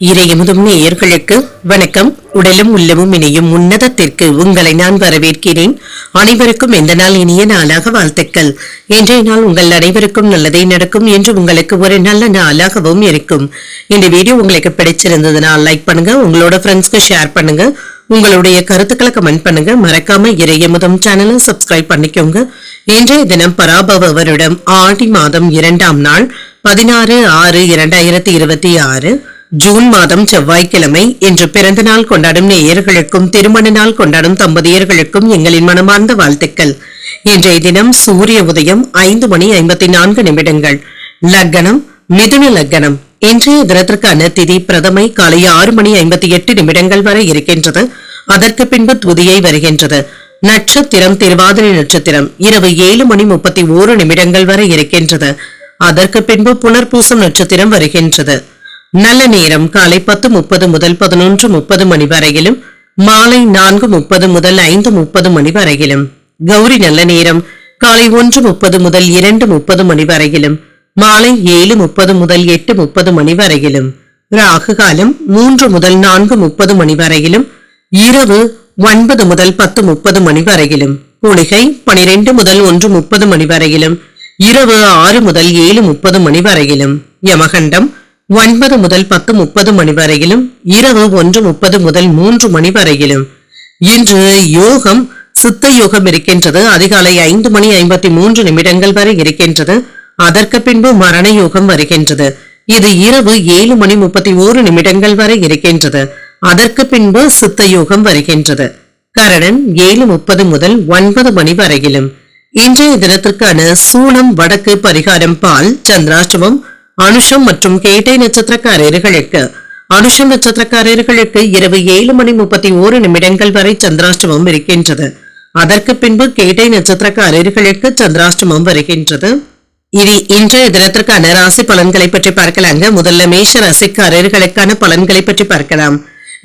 இறையமுதும் நேயர்களுக்கு வணக்கம். உடலும் உள்ளமும் இணையும் உன்னதத்திற்கு உங்களை நான் வரவேற்கிறேன். அனைவருக்கும் எந்த நாள் இனிய நாளாக வாழ்த்துக்கள். இன்றைய நாள் உங்கள் அனைவருக்கும் நல்லதே நடக்கும் என்று உங்களுக்கு ஒரு நல்ல நாளாகவும் இருக்கும். இந்த வீடியோ உங்களுக்கு பிடிச்சிருந்ததுனால் லைக் பண்ணுங்க, உங்களோட ஃப்ரெண்ட்ஸ்க்கு ஷேர் பண்ணுங்க, உங்களுடைய கருத்துக்களை கமெண்ட் பண்ணுங்க. மறக்காம இறையமுதும் சேனலை சப்ஸ்கிரைப் பண்ணிக்கோங்க. இன்றைய தினம் பராபவ வருடம் ஆடி மாதம் 2ஆம் நாள் 16/6/2026 ஜூன் மாதம் செவ்வாய்க்கிழமை. இன்று பிறந்த நாள் கொண்டாடும் நேயர்களுக்கும் திருமண நாள் கொண்டாடும் தம்பதியர்களுக்கும் எங்களின் மனமார்ந்த வாழ்த்துக்கள். இன்றைய தினம் சூரிய உதயம் 5:54. லக்னம் மிதுன லக்னம். இன்றைய தினத்திற்கான திதி பிரதமை காலை 6:58 வரை இருக்கின்றது. அதற்கு பின்பு துதியை வருகின்றது. நட்சத்திரம் திருவாதிரை நட்சத்திரம் இரவு 7:31 வரை இருக்கின்றது. அதற்கு பின்பு புனர்பூசம் நட்சத்திரம் வருகின்றது. நல்ல நேரம் காலை 10:30 முதல் 11:30 வரையிலும், மாலை 4:30 முதல் 5:30 வரையிலும். கௌரி நல்ல நேரம் காலை 1:30 முதல் 2:30 வரையிலும், மாலை 7:30 முதல் 8:30 வரையிலும். ராகு காலம் 3 முதல் 4:30 வரையிலும், இரவு 9 முதல் 10:30 வரையிலும். குளிகை 12 முதல் 1:30 வரையிலும், இரவு 6 முதல் 7:30 வரையிலும். யமகண்டம் 9 முதல் 10:30 வரையிலும், இரவு 1:30 முதல் 3 வரையிலும். இன்று யோகம் சித்த யோகம் இருக்கின்றது. அதிகாலை 5:53 வரை இருக்கின்றது. அதற்கு பின்பு மரண யோகம் வருகின்றது. இது இரவு 7:31 வரை இருக்கின்றது. அதற்கு பின்பு சித்த யோகம் வருகின்றது. கரணன் 7:30 முதல் 9 வரையிலும். இன்றைய தினத்திற்கான சூலம் வடக்கு, பரிகாரம் பால். சந்திராஷ்டமம் அனுஷம் மற்றும் கேட்டை நட்சத்திரக்காரர்களுக்கு அனுஷம் நட்சத்திரக்காரர்களுக்கு இரவு 7:31 வரை சந்திராஷ்டமம் இருக்கின்றது. அதற்கு பின்பு கேட்டை நட்சத்திரக்காரர்களுக்கு சந்திராஷ்டமம் வருகின்றது. இது இன்றைய தினத்திற்கான ராசி பலன்களை பற்றி பார்க்கலாங்க. முதல்ல மேஷ ராசிக்காரர்களுக்கான பலன்களை பற்றி பார்க்கலாம்.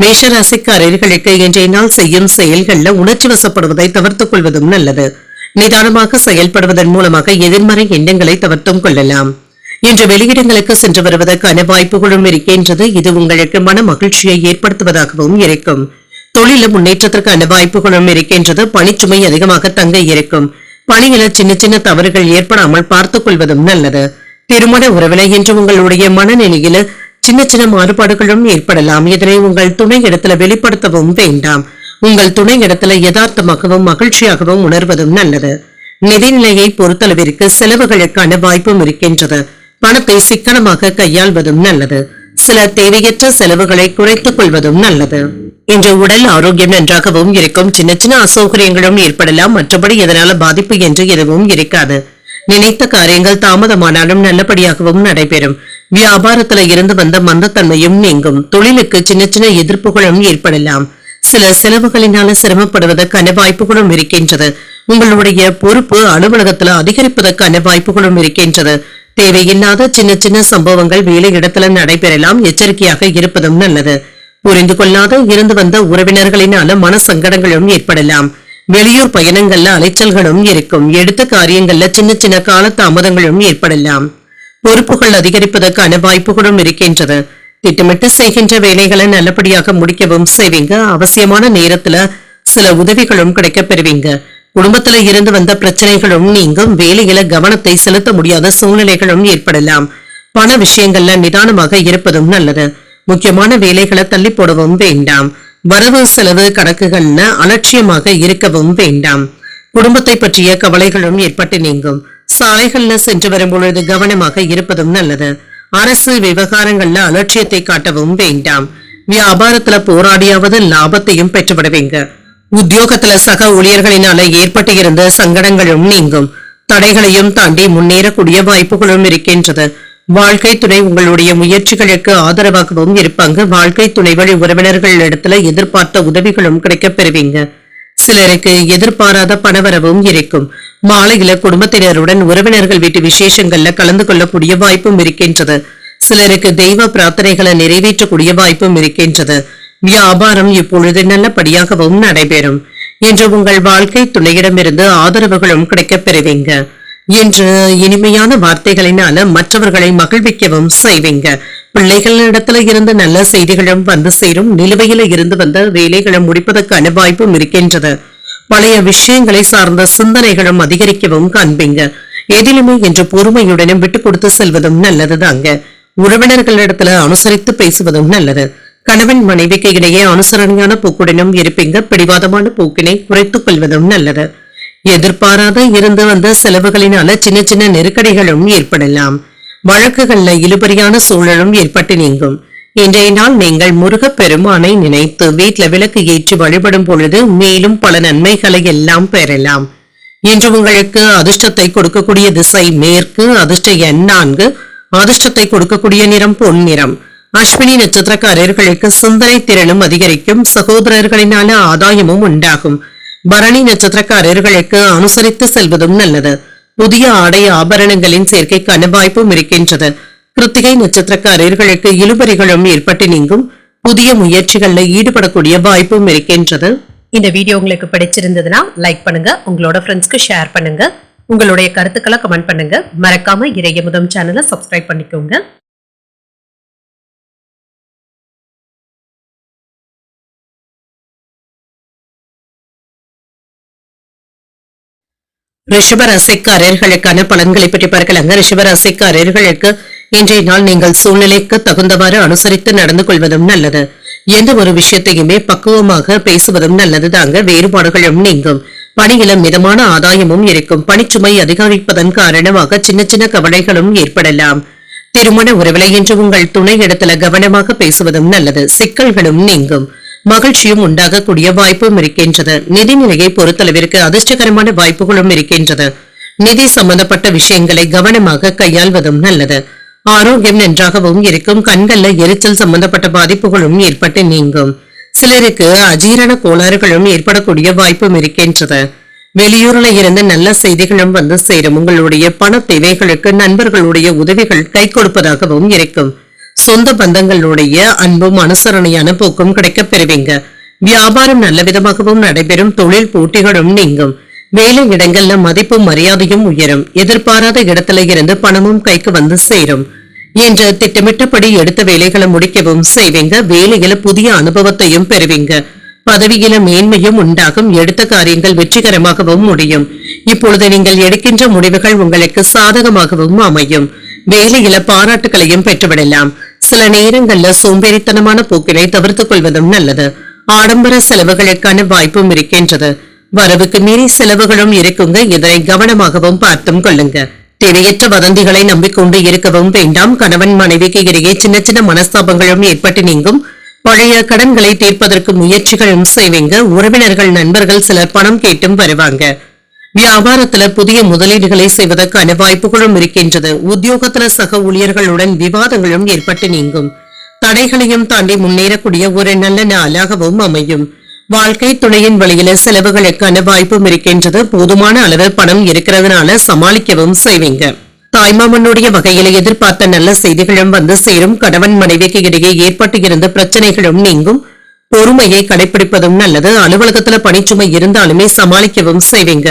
மேஷ ராசிக்காரர்களுக்கு இன்றைய நாள் செய்யும் செயல்கள்ல உணர்ச்சி வசப்படுவதை தவிர்த்துக் கொள்வதும் நல்லது. நிதானமாக செயல்படுவதன் மூலமாக எதிர்மறை எண்ணங்களை தவிர்த்தும் கொள்ளலாம். இன்று வெளியிடங்களுக்கு சென்று வருவதற்கான வாய்ப்புகளும் இருக்கின்றது. இது உங்களுக்கு மன மகிழ்ச்சியை ஏற்படுத்துவதாகவும் இருக்கும். தொழில முன்னேற்றத்திற்கான வாய்ப்புகளும் இருக்கின்றது. பணிச்சுமை அதிகமாக தங்க இருக்கும். பணியில சின்ன சின்ன தவறுகள் ஏற்படாமல் பார்த்துக் கொள்வதும் நல்லது. திருமண உறவில இன்று உங்களுடைய மனநிலையில சின்ன சின்ன மாறுபாடுகளும் ஏற்படலாம். இதனை உங்கள் துணை இடத்துல வெளிப்படுத்தவும் வேண்டாம். உங்கள் துணை இடத்துல யதார்த்தமாகவும் மகிழ்ச்சியாகவும் உணர்வதும் நல்லது. நிதிநிலையை பொறுத்தளவிற்கு செலவுகளுக்கான வாய்ப்பும் இருக்கின்றது. பணத்தை சிக்கனமாக கையாள்வதும் நல்லது. சில தேவையற்ற செலவுகளை குறைத்துக் கொள்வதும் நல்லது. இன்று உடல் ஆரோக்கியம் நன்றாகவும் இருக்கும். சின்ன சின்ன அசௌகரியங்களும் ஏற்படலாம். மற்றபடி எதனால பாதிப்பு என்று எதுவும் இருக்காது. நினைத்த காரியங்கள் தாமதமானாலும் நல்லபடியாகவும் நடைபெறும். வியாபாரத்துல இருந்து வந்த மந்தத்தன்மையும் நீங்கும். தொழிலுக்கு சின்ன சின்ன எதிர்ப்புகளும் ஏற்படலாம். சில செலவுகளினால சிரமப்படுவதற்கான வாய்ப்புகளும் இருக்கின்றது. உங்களுடைய பொறுப்பு அலுவலகத்துல அதிகரிப்பதற்கான வாய்ப்புகளும் இருக்கின்றது. தேவையில்லாத சின்ன சின்ன சம்பவங்கள் வேலை இடத்துல நடைபெறலாம். எச்சரிக்கையாக இருப்பதும் நல்லது. புரிந்து கொள்ளாத இருந்து வந்த உறவினர்களினால மன சங்கடங்களும் ஏற்படலாம். வெளியூர் பயணங்கள்ல அலைச்சல்களும் இருக்கும். எடுத்த காரியங்கள்ல சின்ன சின்ன கால தாமதங்களும் ஏற்படலாம். பொறுப்புகள் அதிகரிப்பதற்கான வாய்ப்புகளும் இருக்கின்றது. திட்டமிட்டு செய்கின்ற வேலைகளை நல்லபடியாக முடிக்கவும் செய்வீங்க. அவசியமான நேரத்துல சில உதவிகளும் கிடைக்க பெறுவீங்க. குடும்பத்துல இருந்து வந்த பிரச்சனைகளும் நீங்கும். வேலையில கவனத்தை செலுத்த முடியாத சூழ்நிலைகளும் ஏற்படலாம். பண விஷயங்கள்ல நிதானமாக இருப்பதும் நல்லது. முக்கியமான வேலைகளை தள்ளி போடவும் வேண்டாம். வரவு செலவு கணக்குகள்ல அலட்சியமாக இருக்கவும் வேண்டாம். குடும்பத்தை பற்றிய கவலைகளும் ஏற்பட்டு நீங்கும். சாலைகள்ல சென்று வரும் பொழுது கவனமாக இருப்பதும் நல்லது. அரசு விவகாரங்கள்ல அலட்சியத்தை காட்டவும் வேண்டாம். வியாபாரத்துல போராடியாவது லாபத்தையும் பெற்றுவிடுவீங்க. உத்தியோகத்துல சக ஊழியர்களினால ஏற்பட்டு இருந்த சங்கடங்களும் நீங்கும். தடைகளையும் தாண்டி முன்னேறக்கூடிய வாய்ப்புகளும் இருக்கின்றது. வாழ்க்கை துணை உங்களுடைய முயற்சிகளுக்கு ஆதரவாகவும் இருப்பாங்க. வாழ்க்கை துணை வழி உறவினர்களிடத்துல எதிர்பார்த்த உதவிகளும் கிடைக்க பெறுவீங்க. சிலருக்கு எதிர்பாராத பணவரவும் இருக்கும். மாலையில குடும்பத்தினருடன் உறவினர்கள் வீட்டு விசேஷங்கள்ல கலந்து கொள்ளக்கூடிய வாய்ப்பும் இருக்கின்றது. சிலருக்கு தெய்வ பிரார்த்தனைகளை நிறைவேற்றக்கூடிய வாய்ப்பும் இருக்கின்றது. வியாபாரம் இப்பொழுது நல்லபடியாகவும் நடைபெறும். இன்று உங்கள் வாழ்க்கை துணையிடமிருந்து ஆதரவுகளும் கிடைக்க பெறுவீங்க. இன்று இனிமையான வார்த்தைகளினால மற்றவர்களை மகிழ்விக்கவும் செய்வீங்க. பிள்ளைகளிடத்துல இருந்து நல்ல செய்திகளும் வந்து சேரும். நிலுவையில இருந்து வந்த வேலைகளை முடிப்பதற்கான வாய்ப்பும் இருக்கின்றது. பழைய விஷயங்களை சார்ந்த சிந்தனைகளும் அதிகரிக்கவும் காண்பீங்க. எதிலுமே என்று பொறுமையுடனும் விட்டு கொடுத்து செல்வதும் நல்லதுதாங்க. உறவினர்களிடத்துல அனுசரித்து பேசுவதும் நல்லது. கணவன் மனைவிக்கு இடையே அனுசரணையான போக்குடனும் இருப்பீங்க. பிடிவாதமான போக்கினை குறைத்துக் கொள்வதும் நல்லது. எதிர்பாராத இருந்து வந்த செலவுகளினால சின்ன சின்ன நெருக்கடிகளும் ஏற்படலாம். வழக்குகள்ல இழுபறியான சூழலும் ஏற்பட்டு நீங்கும். இன்றைய நாள் நீங்கள் முருகப் பெருமானை நினைத்து வீட்டுல விளக்கு ஏற்றி வழிபடும் பொழுது மேலும் பல நன்மைகளை எல்லாம் பெறலாம். இன்று உங்களுக்கு அதிர்ஷ்டத்தை கொடுக்கக்கூடிய திசை மேற்கு. அதிர்ஷ்ட எண் 4. அதிர்ஷ்டத்தை கொடுக்கக்கூடிய நிறம் பொன் நிறம். அஸ்வினி நட்சத்திரக்காரர்களுக்கு சிந்தனை திறனும் அதிகரிக்கும். சகோதரர்களினால ஆதாயமும் உண்டாகும். பரணி நட்சத்திரக்காரர்களுக்கு அனுசரித்து செல்வதும் நல்லது. புதிய ஆடை ஆபரணங்களின் சேர்க்கைக்கான வாய்ப்பும் இருக்கின்றது. கிருத்திகை நட்சத்திரக்காரர்களுக்கு இழுபறிகளும் ஏற்பட்டு நீங்கும். புதிய முயற்சிகள்ல ஈடுபடக்கூடிய வாய்ப்பும் இருக்கின்றது. இந்த வீடியோ உங்களுக்கு பிடிச்சிருந்ததுன்னா லைக் பண்ணுங்க, உங்களோட ஃப்ரெண்ட்ஸ்க்கு ஷேர் பண்ணுங்க, உங்களுடைய கருத்துக்களை கமெண்ட் பண்ணுங்க. மறக்காம இறையமுதம் சேனலை சப்ஸ்கிரைப் பண்ணிக்கோங்க. ரிஷபராசிக்காரர்களுக்கான பலன்களை பற்றி பார்க்கலாங்க. ரிஷபராசிக்காரர்களுக்கு இன்றைய நாள் நீங்கள் சூழ்நிலைக்கு தகுந்தவாறு அனுசரித்து நடந்து கொள்வதும் நல்லது. எந்த ஒரு விஷயத்தையுமே பக்குவமாக பேசுவதும் நல்லது தாங்க. வேறுபாடுகளும் நீங்கும். பணியில மிதமான ஆதாயமும் இருக்கும். பணிச்சுமை அதிகரிப்பதன் காரணமாக சின்ன சின்ன கவலைகளும் ஏற்படலாம். திருமண உறவிலை என்று உங்கள் துணை இடத்துல கவனமாக பேசுவதும் நல்லது. சிக்கல்களும் நீங்கும். மகிழ்ச்சியும் உண்டாகக்கூடிய வாய்ப்பும் இருக்கின்றது. நிதிநிலையை பொறுத்தளவிற்கு அதிர்ஷ்டகரமான வாய்ப்புகளும் இருக்கின்றது. நிதி சம்பந்தப்பட்ட விஷயங்களை கவனமாக கையாள்வதும் நல்லது. ஆரோக்கியம் நன்றாகவும் இருக்கும். கண்கள்ல எரிச்சல் சம்பந்தப்பட்ட பாதிப்புகளும் ஏற்பட்டு நீங்கும். சிலருக்கு அஜீரண கோளாறுகளும் ஏற்படக்கூடிய வாய்ப்பும் இருக்கின்றது. வெளியூர்ல இருந்து நல்ல செய்திகளும் வந்து சேரும். உங்களுடைய பண தேவைகளுக்கு நண்பர்களுடைய உதவிகள் கை கொடுப்பதாகவும் இருக்கும். சொந்த பந்தங்களுடைய அன்பும் அனுசரணையான போக்கும் கிடைக்கப் பெறுவீங்க. வியாபாரம் நல்ல விதமாகவும் நடைபெறும். தொழில் போட்டிகளும் நீங்கும். வேலை இடங்கள்ல மதிப்பும் மரியாதையும் உயரும். எதிர்பாராத இடத்துல இருந்து பணமும் கைக்கு வந்து சேரும். என்று திட்டமிட்டபடி எடுத்த வேலைகளை முடிக்கவும் செய்வீங்க. வேலையில புதிய அனுபவத்தையும் பெறுவீங்க. பதவியில மேன்மையும் உண்டாகும். எடுத்த காரியங்கள் வெற்றிகரமாகவும் முடியும். இப்பொழுது நீங்கள் எடுக்கின்ற முடிவுகள் உங்களுக்கு சாதகமாகவும் அமையும். வேலையில பாராட்டுகளையும் பெற்றுவிடலாம். சில நேரங்கள்ல சோம்பேறித்தனமான போக்கினை தவிர்த்துக் கொள்வதும் நல்லது. ஆடம்பர செலவுகளுக்கான வாய்ப்பும் இருக்கின்றது. வரவுக்கு மீறி செலவுகளும் இருக்குங்க. இதனை கவனமாகவும் பார்த்தும் கொள்ளுங்க. தேவையற்ற வதந்திகளை நம்பிக்கொண்டு இருக்கவும் வேண்டாம். கணவன் மனைவிக்கு இடையே சின்ன சின்ன மனஸ்தாபங்களும் ஏற்பட்டு நீங்கும். பழைய கடன்களை தீர்ப்பதற்கு முயற்சிகளும் செய்வீங்க. உறவினர்கள் நண்பர்கள் சிலர் பணம் கேட்டும் வருவாங்க. வியாபாரத்துல புதிய முதலீடுகளை செய்வதற்கான வாய்ப்புகளும் இருக்கின்றது. உத்தியோகத்துல சக ஊழியர்களுடன் விவாதங்களும் ஏற்பட்டு நீங்கும். தடைகளையும் தாண்டி முன்னேறக்கூடிய ஒரு நல்ல நாளாகவும் அமையும். வாழ்க்கை துணையின் வழியில செலவுகளுக்கான வாய்ப்பும் இருக்கின்றது. போதுமான அளவு பணம் இருக்கிறதுனால சமாளிக்கவும் செய்வீங்க. தாய்மாமனுடைய வகையில எதிர்பார்த்த நல்ல செய்திகளும் வந்து சேரும். கணவன் மனைவிக்கு இடையே ஏற்பட்டு இருந்த பிரச்சனைகளும் நீங்கும். பொறுமையை கடைபிடிப்பதும் நல்லது. அலுவலகத்துல பணிச்சுமை இருந்தாலுமே சமாளிக்கவும் செய்வீங்க.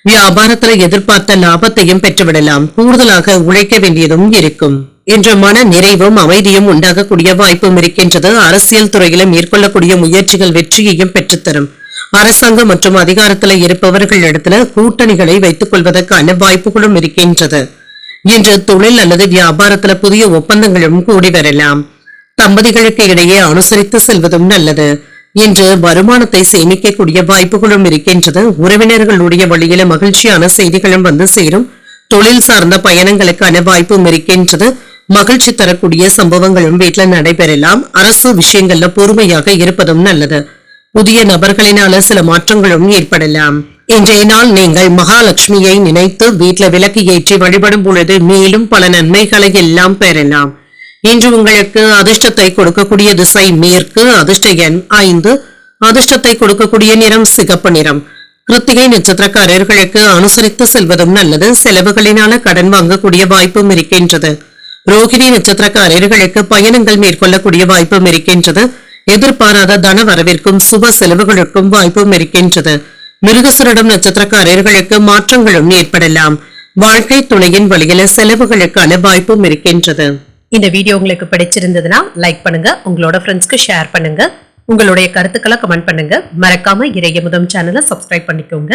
வியாபாரத்துல எதிர்பார்த்த லாபத்தையும் பெற்றுவிடலாம். கூடுதலாக உழைக்க வேண்டியதும் இருக்கும். என்ற மன நிறைவும் அமைதியும் உண்டாகக்கூடிய வாய்ப்பும் இருக்கின்றது. அரசியல் துறையில மேற்கொள்ளக்கூடிய முயற்சிகள் வெற்றியையும் பெற்றுத்தரும். அரசாங்கம் மற்றும் அதிகாரத்துல இருப்பவர்களிடத்துல கூட்டணிகளை வைத்துக் கொள்வதற்கான வாய்ப்புகளும் இருக்கின்றது. இன்று தொழில் அல்லது வியாபாரத்துல புதிய ஒப்பந்தங்களும் கூடி வரலாம். தம்பதிகளுக்கு இடையே அனுசரித்து செல்வதும் நல்லது. இன்று வருமானத்தை சேமிக்கக்கூடிய வாய்ப்புகளும் இருக்கின்றது. உறவினர்களுடைய வழியில மகிழ்ச்சியான செய்திகளும் வந்து சேரும். தொழில் சார்ந்த பயணங்களுக்கான வாய்ப்பும் இருக்கின்றது. மகிழ்ச்சி தரக்கூடிய சம்பவங்களும் வீட்டுல நடைபெறலாம். அரசு விஷயங்கள்ல பொறுமையாக இருப்பதும் நல்லது. புதிய நபர்களினால சில மாற்றங்களும் ஏற்படலாம். இன்றைய நாள் நீங்கள் மகாலட்சுமியை நினைத்து வீட்டுல விளக்கு ஏற்றி வழிபடும் பொழுது மேலும் பல நன்மைகளை எல்லாம் பெறலாம். இன்று உங்களுக்கு அதிர்ஷ்டத்தை கொடுக்கக்கூடிய திசை மேற்கு. அதிர்ஷ்ட எண் 5. அதிர்ஷ்டத்தை கொடுக்கக்கூடிய நிறம் சிகப்பு நிறம். கிருத்திகை நட்சத்திரக்காரர்களுக்கு அனுசரித்து செல்வதும் நல்லது. செலவுகளினால கடன் வாங்கக்கூடிய வாய்ப்பும் இருக்கின்றது. ரோகிணி நட்சத்திரக்காரர்களுக்கு பயணங்கள் மேற்கொள்ளக்கூடிய வாய்ப்பும் இருக்கின்றது. எதிர்பாராத தன வரவிற்கும் சுப செலவுகளுக்கும் வாய்ப்பும் இருக்கின்றது. மிருகசுரடம் நட்சத்திரக்காரர்களுக்கு மாற்றங்களும் ஏற்படலாம். வாழ்க்கை துணையின் வழியில செலவுகளுக்கான வாய்ப்பும் இருக்கின்றது. இந்த வீடியோ உங்களுக்கு பிடிச்சிருந்ததுன்னா லைக் பண்ணுங்க, உங்களோட ஃப்ரெண்ட்ஸ்க்கு ஷேர் பண்ணுங்க. உங்களுடைய கருத்துக்களை கமெண்ட் பண்ணுங்க. மறக்காம இறையமுதம் சேனலை சப்ஸ்கிரைப் பண்ணிக்கோங்க.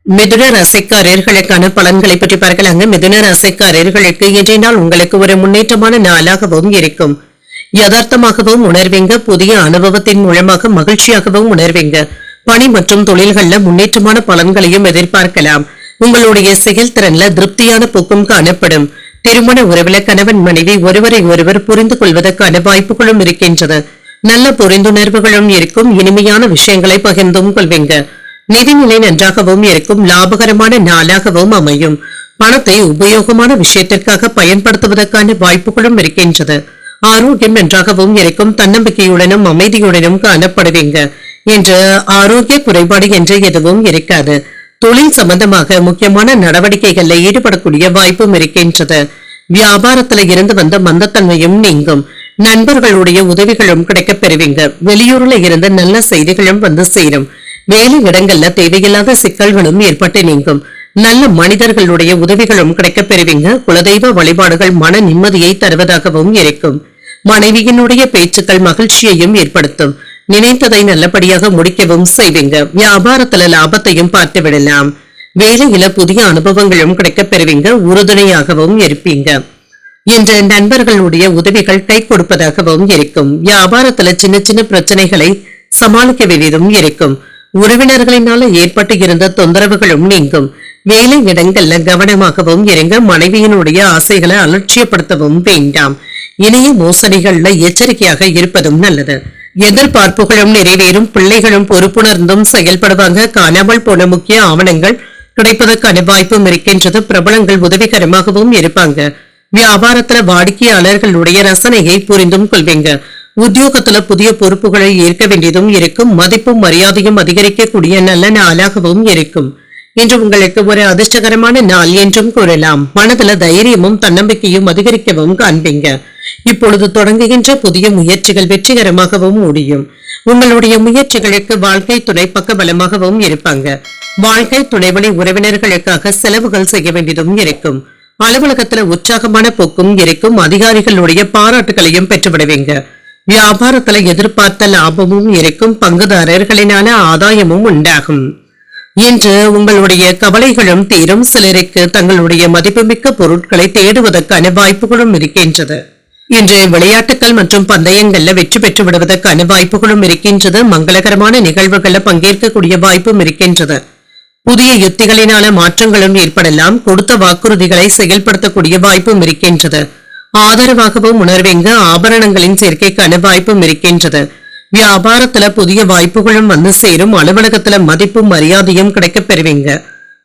மிதுன ராசிக்காரர்களுக்கான பலன்களை பற்றி பார்க்கலாங்க. மிதுன ராசிக்காரர்களுக்கு இன்றைய நாள் உங்களுக்கு ஒரு முன்னேற்றமான நாளாகவும் இருக்கும். யதார்த்தமாகவும் உணர்வீங்க. புதிய அனுபவத்தின் மூலமாக மகிழ்ச்சியாகவும் உணர்வீங்க. பணி மற்றும் தொழில்கள்ல முன்னேற்றமான பலன்களையும் எதிர்பார்க்கலாம். உங்களுடைய செயல்திறன்ல திருப்தியான போக்கும் காணப்படும். திருமண உறவுல கணவன் மனைவி ஒருவரை ஒருவர் புரிந்து கொள்வதற்கான வாய்ப்புகளும் இருக்கின்றது. நல்ல புரிந்துணர்வுகளும் இருக்கும். இனிமையான விஷயங்களை பகிர்ந்தும் கொள்வீங்க. நிதிநிலை நன்றாகவும் இருக்கும். லாபகரமான நாளாகவும் அமையும். பணத்தை உபயோகமான விஷயத்திற்காக பயன்படுத்துவதற்கான வாய்ப்புகளும் இருக்கின்றது. ஆரோக்கியம் நன்றாகவும் இருக்கும். தன்னம்பிக்கையுடனும் அமைதியுடனும் காணப்படுவீங்க. என்று ஆரோக்கிய குறைபாடு என்று எதுவும் இருக்காது. தொழில் சம்பந்தமாக முக்கியமான நடவடிக்கைகள்ல ஈடுபடக்கூடிய வாய்ப்பும் இருக்கின்றது. வியாபாரத்துல இருந்து வந்த மந்தத்தன்மையும் நீங்கும். நண்பர்களுடைய உதவிகளும் கிடைக்கப் பெறுவீங்க. வெளியூர்ல இருந்து நல்ல செய்திகளும் வந்து சேரும். வேலை இடங்கள்ல தேவையில்லாத சிக்கல்களும் ஏற்பட்டு நீங்கும். நல்ல மனிதர்களுடைய உதவிகளும் கிடைக்கப் பெறுவீங்க. குலதெய்வ வழிபாடுகள் மன நிம்மதியை தருவதாகவும் இருக்கும். மனைவியினுடைய பேச்சுக்கள் மகிழ்ச்சியையும் ஏற்படுத்தும். நினைத்ததை நல்லபடியாக முடிக்கவும் செய்வீங்க. வியாபாரத்துல லாபத்தையும் பார்த்து விடலாம். வேலையில புதிய அனுபவங்களும் கிடைக்கப் பெறுவீங்க. உறுதுணையாகவும் இருப்பீங்க. இன்று நண்பர்களுடைய உதவிகள் கை கொடுப்பதாகவும் இருக்கும். வியாபாரத்துல சின்ன சின்ன பிரச்சனைகளை சமாளிக்க வேண்டியதும் இருக்கும். உறவினர்களினால ஏற்பட்டு இருந்த தொந்தரவுகளும் நீங்கும். வேலை இடங்கள்ல கவனமாகவும் இருங்க. மனைவியினுடைய ஆசைகளை அலட்சியப்படுத்தவும் வேண்டாம். இணைய மோசடிகள்ல எச்சரிக்கையாக இருப்பதும் நல்லது. எதிர்பார்ப்புகளும் நிறைவேறும். பிள்ளைகளும் பொறுப்புணர்ந்தும் செயல்படுவாங்க. காணாமல் போன முக்கிய ஆவணங்கள் கிடைப்பதற்கான வாய்ப்பும் இருக்கின்றது. பிரபலங்கள் உதவிகரமாகவும் இருப்பாங்க. வியாபாரத்துல வாடிக்கையாளர்களுடைய ரசனையை புரிந்தும் கொள்வீங்க. உத்தியோகத்துல புதிய பொறுப்புகளை ஏற்க வேண்டியதும் இருக்கும். மதிப்பும் மரியாதையும் அதிகரிக்கக்கூடிய நல்ல நாளாகவும் இருக்கும். இன்று உங்களுக்கு ஒரு அதிர்ஷ்டகரமான நாள் என்றும் கூறலாம். மனதுல தைரியமும் தன்னம்பிக்கையும் அதிகரிக்கவும் காண்பீங்க. இப்பொழுது தொடங்குகின்ற புதிய முயற்சிகள் வெற்றிகரமாகவும் முடியும். உங்களுடைய முயற்சிகளுக்கு வாழ்க்கை துணை பக்கபலமாகவும் இருப்பாங்க. வாழ்க்கை துணைவழி உறவினர்களுக்காக செலவுகள் செய்ய வேண்டியதும் இருக்கும். அலுவலகத்துல உற்சாகமான போக்கும் இருக்கும். அதிகாரிகளுடைய பாராட்டுகளையும் பெற்றுவிடுவீங்க. வியாபாரத்துல எதிர்பார்த்த லாபமும் இருக்கும். பங்குதாரர்களினால ஆதாயமும் உண்டாகும். இன்று உங்களுடைய கவலைகளும் தீரும். சிலருக்கு தங்களுடைய மதிப்புமிக்க பொருட்களை தேடுவதற்கான வாய்ப்புகளும் இருக்கின்றது. இன்று விளையாட்டுகள் மற்றும் பந்தயங்கள்ல வெற்றி பெற்று விடுவதற்கான வாய்ப்புகளும் இருக்கின்றது. மங்களகரமான நிகழ்வுகள்ல பங்கேற்கக்கூடிய வாய்ப்பும் இருக்கின்றது. புதிய யுத்திகளினால மாற்றங்களும் ஏற்படலாம். கொடுத்த வாக்குறுதிகளை செயல்படுத்தக்கூடிய வாய்ப்பும் இருக்கின்றது. ஆதரவாகவும் உணர்வீங்க. ஆபரணங்களின் சேர்க்கைக்கான வாய்ப்பும் இருக்கின்றது. வியாபாரத்துல புதிய வாய்ப்புகளும் வந்து சேரும். அலுவலகத்துல மதிப்பும் மரியாதையும் கிடைக்கப் பெறுவீங்க.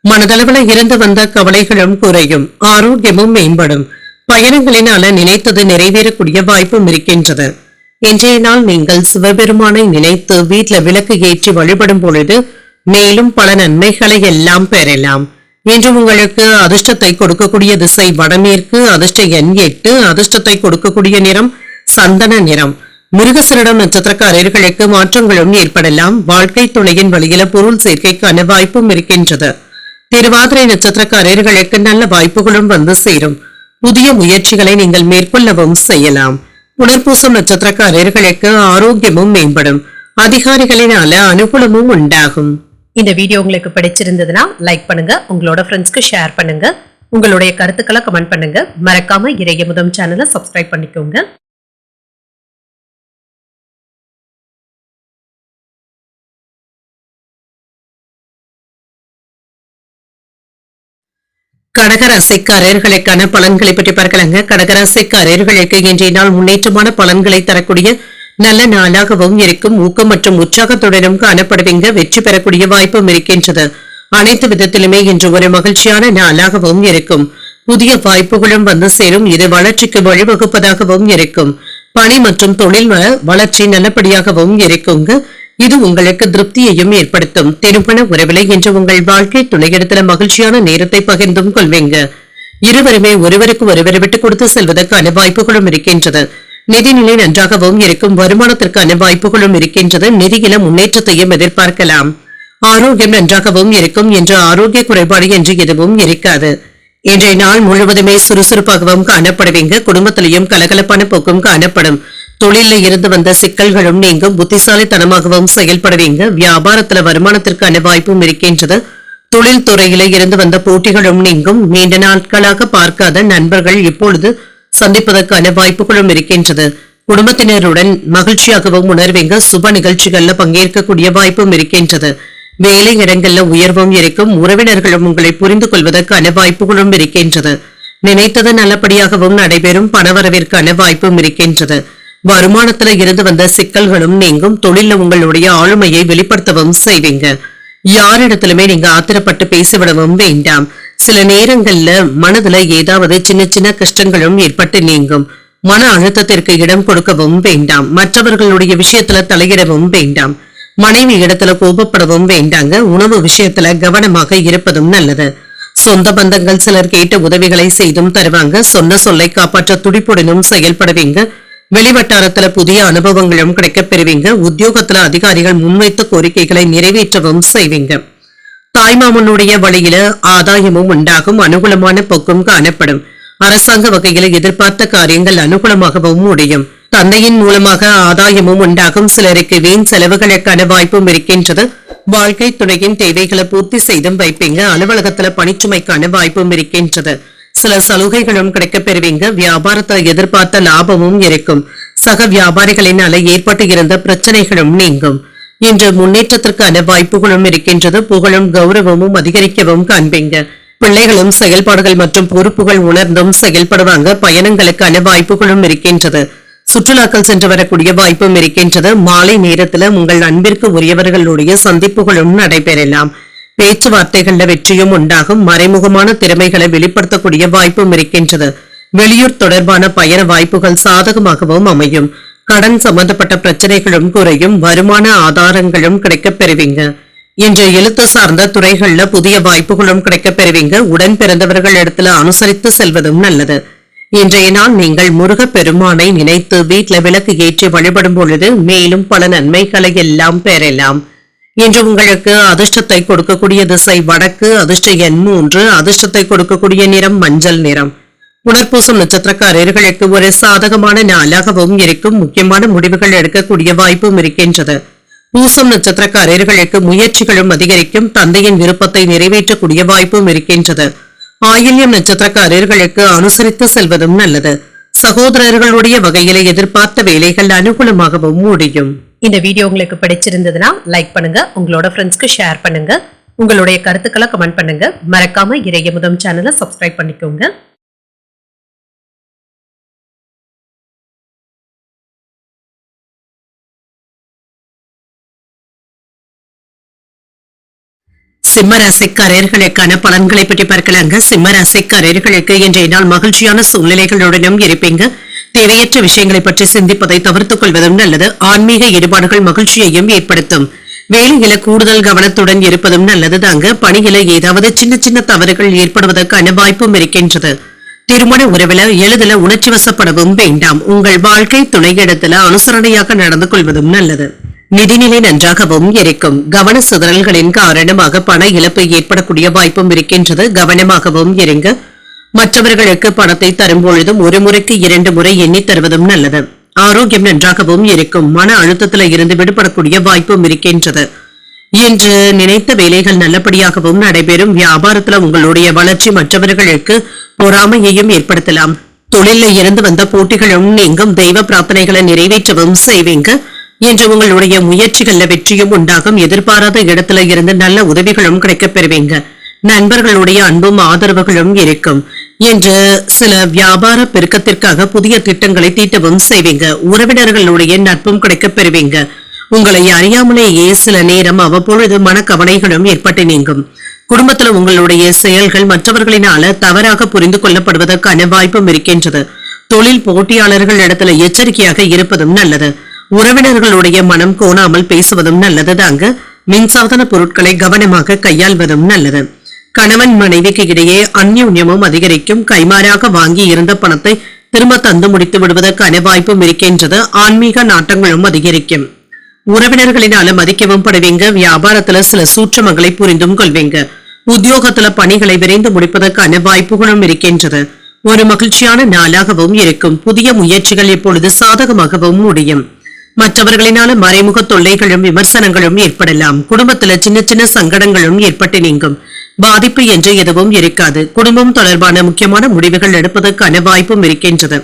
மனதளவுல இருந்து வந்த கவலைகளும் குறையும். ஆரோக்கியமும் மேம்படும். பயணங்களினால நினைத்தது நிறைவேறக்கூடிய வாய்ப்பும் இருக்கின்றது. இன்றைய நாள் நீங்கள் சிவபெருமானை நினைத்து வீட்டுல விளக்கு ஏற்றி வழிபடும் பொழுது மேலும் பல நன்மைகளை எல்லாம் பெறலாம். இன்று உங்களுக்கு அதிர்ஷ்டத்தை கொடுக்கக்கூடிய திசை வடமேற்கு. அதிர்ஷ்ட எண் 8. அதிர்ஷ்டத்தை கொடுக்கக்கூடிய நிறம் சந்தன நிறம். மிருகசரிடம் நட்சத்திரக்காரர்களுக்கு மாற்றங்களும் ஏற்படலாம். வாழ்க்கை துணையின் வழியில பொருள் சேர்க்கைக்கான வாய்ப்பும் இருக்கின்றது. திருவாதிரை நட்சத்திரக்காரர்களுக்கு நல்ல வாய்ப்புகளும் வந்து சேரும். புதிய முயற்சிகளை நீங்கள் மேற்கொள்ளவும் செய்யலாம். புனர்பூசம் நட்சத்திரக்காரர்களுக்கு ஆரோக்கியமும் மேம்படும். அதிகாரிகளினால அனுகூலமும் உண்டாகும். இந்த வீடியோ உங்களுக்கு பிடிச்சிருந்ததுன்னா லைக் பண்ணுங்க, உங்களோட ஃப்ரெண்ட்ஸ்க்கு ஷேர் பண்ணுங்க. உங்களுடைய கருத்துக்களை கமெண்ட் பண்ணுங்க. மறக்காம இறையமுதம் சேனலை சப்ஸ்கிரைப் பண்ணிக்கோங்க. கடகராசிக்காரர்களுக்கான பலன்களை பற்றி பார்க்கலாங்க. கடகராசிக்காரர்களுக்கு இன்றைய நாள் முன்னேற்றமான பலன்களை தரக்கூடிய நல்ல நாளாகவும் இருக்கும். ஊக்கம் மற்றும் உற்சாகத்துடனும் காணப்படுவீங்க. வெற்றி பெறக்கூடிய வாய்ப்பும் இருக்கின்றது. அனைத்து விதத்திலுமே இன்று ஒரு மகிழ்ச்சியான நாளாகவும் இருக்கும். புதிய வாய்ப்புகளும் வந்து சேரும். இது வளர்ச்சிக்கு வழிவகுப்பதாகவும் இருக்கும். பணி மற்றும் தொழில் வளர்ச்சி நல்லபடியாகவும் இருக்குங்க. இது உங்களுக்கு திருப்தியையும் ஏற்படுத்தும். திருமண உறவிலை இன்று உங்கள் வாழ்க்கை துணையிடத்துல மகிழ்ச்சியான நேரத்தை பகிர்ந்தும் கொள்வீங்க. இருவருமே ஒருவருக்கு ஒருவர் விட்டுக் கொடுத்து செல்வதற்கான வாய்ப்புகளும் இருக்கின்றது. நிதிநிலை நன்றாகவும் இருக்கும். வருமானத்திற்கான வாய்ப்புகளும் இருக்கின்றது. நிதியில முன்னேற்றத்தையும் எதிர்பார்க்கலாம். ஆரோக்கியம் நன்றாகவும் இருக்கும். என்று ஆரோக்கிய குறைபாடு என்று எதுவும் இருக்காது. இன்றைய நாள் முழுவதுமே சுறுசுறுப்பாகவும் காணப்படுவீங்க. குடும்பத்திலையும் கலகலப்பான போக்கும் காணப்படும். தொழில இருந்து வந்த சிக்கல்களும் நீங்கும். புத்திசாலித்தனமாகவும் செயல்படுவீங்க. வியாபாரத்துல வருமானத்திற்கான வாய்ப்பும் இருக்கின்றது. தொழில் துறையில இருந்து வந்த போட்டிகளும் நீங்கும். நீண்ட நாட்களாக பார்க்காத நண்பர்கள் இப்பொழுது சந்திப்பதற்கான வாய்ப்புகளும் இருக்கின்றது. குடும்பத்தினருடன் மகிழ்ச்சியாகவும் உணர்வீங்க. சுப நிகழ்ச்சிகள்ல பங்கேற்கக்கூடிய வாய்ப்பும் இருக்கின்றது. வேலை இடங்கள்ல உயர்வும் இருக்கும். உறவினர்களும் உங்களை புரிந்து கொள்வதற்கான வாய்ப்புகளும் இருக்கின்றது. நினைத்தது நல்லபடியாகவும் நடைபெறும். பணவரவிற்கான வாய்ப்பும் இருக்கின்றது. வருமானத்துல இருந்து வந்த சிக்கல்களும் நீங்கும். தொழில உங்களுடைய ஆளுமையை வெளிப்படுத்தவும் செய்வீங்க. யாரிடத்திலுமே நீங்க ஆத்திரப்பட்டு பேசிவிடவும் வேண்டாம். சில நேரங்கள்ல மனதுல ஏதாவது சின்ன சின்ன கஷ்டங்களும் ஏற்பட்டு நீங்கும். மன அழுத்தத்திற்கு இடம் கொடுக்கவும் வேண்டாம். மற்றவர்களுடைய விஷயத்துல தலையிடவும் வேண்டாம். மனைவி இடத்துல கோபப்படவும் வேண்டாங்க. உணவு விஷயத்துல கவனமாக இருப்பதும் நல்லது. சொந்த பந்தங்கள் சிலர் கேட்ட உதவிகளை செய்தும் தருவாங்க. சொன்ன சொல்லை காப்பாற்ற துடிப்புடனும் செயல்படுவீங்க. வெளிவட்டாரத்துல புதிய அனுபவங்களும் கிடைக்கப் பெறுவீங்க. உத்தியோகத்துல அதிகாரிகள் முன்வைத்த கோரிக்கைகளை நிறைவேற்றவும் செய்வீங்க. தாய்மாமனுடைய வழியில ஆதாயமும் உண்டாகும். அனுகூலமான போக்கும் காணப்படும். அரசாங்க வகையில எதிர்பார்த்த காரியங்கள் அனுகூலமாகவும் முடியும். தந்தையின் மூலமாக ஆதாயமும் உண்டாகும். சிலருக்கு வீண் செலவுகளுக்கான வாய்ப்பும் இருக்கின்றது. வாழ்க்கை துணையின் தேவைகளை பூர்த்தி செய்தும் வைப்பீங்க. அலுவலகத்துல பணிச்சுமைக்கான வாய்ப்பும் இருக்கின்றது. சில சலுகைகளும் கிடைக்கப் பெறுவீங்க. வியாபாரத்தில் எதிர்பார்த்த லாபமும் இருக்கும். சக வியாபாரிகளினால ஏற்பட்டு இருந்த பிரச்சனைகளும் நீங்கும். இன்று முன்னேற்றத்திற்கான வாய்ப்புகளும் இருக்கின்றது. புகழும் கௌரவமும் அதிகரிக்கவும் காண்பீங்க. பிள்ளைகளும் செயல்பாடுகள் மற்றும் பொறுப்புகள் உணர்ந்தும் செயல்படுவாங்க. பயணங்களுக்கான வாய்ப்புகளும் இருக்கின்றது. சுற்றுலாக்கள் சென்று வரக்கூடிய வாய்ப்பும் இருக்கின்றது. மாலை நேரத்துல உங்கள் அன்பிற்கு உரியவர்களுடைய சந்திப்புகளும் நடைபெறலாம். பேச்சுவார்த்தைகள்ல வெற்றியும் உண்டாகும். மறைமுகமான திறமைகளை வெளிப்படுத்தக்கூடிய வாய்ப்பும் இருக்கின்றது. வெளியூர் தொடர்பான பயண வாய்ப்புகள் சாதகமாகவும் அமையும். கடன் சம்பந்தப்பட்ட பிரச்சனைகளும் குறையும். வருமான ஆதாரங்களும் கிடைக்கப் பெறுவீங்க. இன்று எழுத்து சார்ந்த துறைகள்ல புதிய வாய்ப்புகளும் கிடைக்கப் பெறுவீங்க. உடன் பிறந்தவர்கள் இடத்துல அனுசரித்து செல்வதும் நல்லது. இன்றைய நாள் நீங்கள் முருகப் பெருமானை நினைத்து வீட்டுல விளக்கு ஏற்றி வழிபடும் பொழுது மேலும் பல நன்மைகளை எல்லாம் பெறலாம். இன்று உங்களுக்கு அதிர்ஷ்டத்தை கொடுக்கக்கூடிய திசை வடக்கு. அதிர்ஷ்ட எண் 3. அதிர்ஷ்டத்தை கொடுக்கக்கூடிய நிறம் மஞ்சள் நிறம். புனர்பூசம் நட்சத்திரக்காரர்களுக்கு ஒரு சாதகமான நாளாகவும் இருக்கும். முக்கியமான முடிவுகள் எடுக்கக்கூடிய வாய்ப்பும் இருக்கின்றது. பூசம் நட்சத்திரக்காரர்களுக்கு முயற்சிகளும் அதிகரிக்கும். தந்தையின் விருப்பத்தை நிறைவேற்றக்கூடிய வாய்ப்பும் இருக்கின்றது. ஆயில்யம் நட்சத்திரக்காரர்களுக்கு அனுசரித்து செல்வதும் நல்லது. சகோதரர்களுடைய வகையில எதிர்பார்த்த வேலைகள் அனுகூலமாகவும் முடியும். இந்த வீடியோ உங்களுக்கு பிடிச்சிருந்ததுன்னா லைக் பண்ணுங்க. உங்களோட ஃப்ரெண்ட்ஸ்க்கு ஷேர் பண்ணுங்க. உங்களுடைய கருத்துக்களை கமெண்ட் பண்ணுங்க. மறக்காம இறையமுதம் சேனலை சப்ஸ்கிரைப் பண்ணிக்கோங்க. சிம்மராசிக்காரர்களுக்கான பலன்களை பற்றி பார்க்கலாங்க. சிம்மராசிக்காரர்களுக்கு இன்றைய நாள் மகிழ்ச்சியான சூழ்நிலைகளுடனும் இருப்பீங்க. தேவையற்ற விஷயங்களை பற்றி சிந்திப்பதை தவிர்த்துக் கொள்வதும் நல்லது. ஆன்மீக ஈடுபாடுகள் மகிழ்ச்சியையும் ஏற்படுத்தும். வேலையில கூடுதல் கவனத்துடன் இருப்பதும் நல்லது தாங்க. பணியில ஏதாவது சின்ன சின்ன தவறுகள் ஏற்படுவதற்கான வாய்ப்பும் இருக்கின்றது. திருமண உறவுல எளிதில் உணர்ச்சி வசப்படவும் வேண்டாம். உங்கள் வாழ்க்கை துணையிடத்துல அனுசரணையாக நடந்து கொள்வதும் நல்லது. நிதிநிலை நன்றாகவும் இருக்கும். கவன சிதறல்களின் காரணமாக பண இழப்பு ஏற்படக்கூடிய வாய்ப்பும் இருக்கின்றது. கவனமாகவும் இருங்க. மற்றவர்களுக்கு பணத்தை தரும் பொழுதும் ஒரு முறைக்கு 2 முறை எண்ணி தருவதும் நல்லது. ஆரோக்கியம் நன்றாகவும் இருக்கும். மன அழுத்தத்தில இருந்து விடுபடக்கூடிய வாய்ப்பும் இருக்கின்றது. இன்று நினைத்த வேலைகள் நல்லபடியாகவும் நடைபெறும். வியாபாரத்துல உங்களுடைய வளர்ச்சி மற்றவர்களுக்கு பொறாமையையும் ஏற்படுத்தலாம். தொழிலில் இருந்து வந்த போட்டிகளும் நீங்கும். தெய்வ பிரார்த்தனைகளை நிறைவேற்றவும் செய்வீங்க. இன்று உங்களுடைய முயற்சிகள்ல வெற்றியும் உண்டாகும். எதிர்பாராத இடத்துல இருந்து நல்ல உதவிகளும் கிடைக்கப் பெறுவீங்க. நண்பர்களுடைய அன்பும் ஆதரவுகளும் இருக்கும். இன்று சில வியாபார பெருக்கத்திற்காக புதிய திட்டங்களை தீட்டவும் செய்வீங்க. உறவினர்களுடைய நட்பும் கிடைக்கப் பெறுவீங்க. உங்களை அறியாமலேயே சில நேரம் அவ்வப்பொழுது மனக்கவலைகளும் ஏற்பட்டு நீங்கும். குடும்பத்துல உங்களுடைய செயல்கள் மற்றவர்களினால தவறாக புரிந்து கொள்ளப்படுவதற்கான வாய்ப்பும் இருக்கின்றது. தொழில் போட்டியாளர்கள் இடத்துல எச்சரிக்கையாக இருப்பதும் நல்லது. உறவினர்களுடைய மனம் கோணாமல் பேசுவதும் நல்லது தாங்க. மின்சாதன பொருட்களை கவனமாக கையாள்வதும் நல்லது. கணவன் மனைவிக்கு இடையே அந்யோன்யமும் அதிகரிக்கும். கைமாறாக வாங்கி இருந்த பணத்தை திரும்ப தந்து முடித்து விடுவதற்கான வாய்ப்பும் இருக்கின்றது. ஆன்மீக நாட்டங்களும் அதிகரிக்கும். உறவினர்களினால மதிக்கவும் படுவீங்க. வியாபாரத்துல சில சூட்சமங்களை புரிந்தும் கொள்வீங்க. உத்தியோகத்துல பணிகளை விரைந்து முடிப்பதற்கான வாய்ப்புகளும் இருக்கின்றது. ஒரு மகிழ்ச்சியான நாளாகவும் இருக்கும். புதிய முயற்சிகள் இப்பொழுது சாதகமாகவும் முடியும். மற்றவர்களினால மறைமுக தொல்லைகளும் விமர்சனங்களும் ஏற்படலாம். குடும்பத்துல சின்ன சின்ன சங்கடங்களும் ஏற்பட்டு நீங்கும். பாதிப்பு என்று எதுவும் இருக்காது. குடும்பம் தொடர்பான முக்கியமான முடிவுகள் எடுப்பதற்கான வாய்ப்பும் இருக்கின்றது.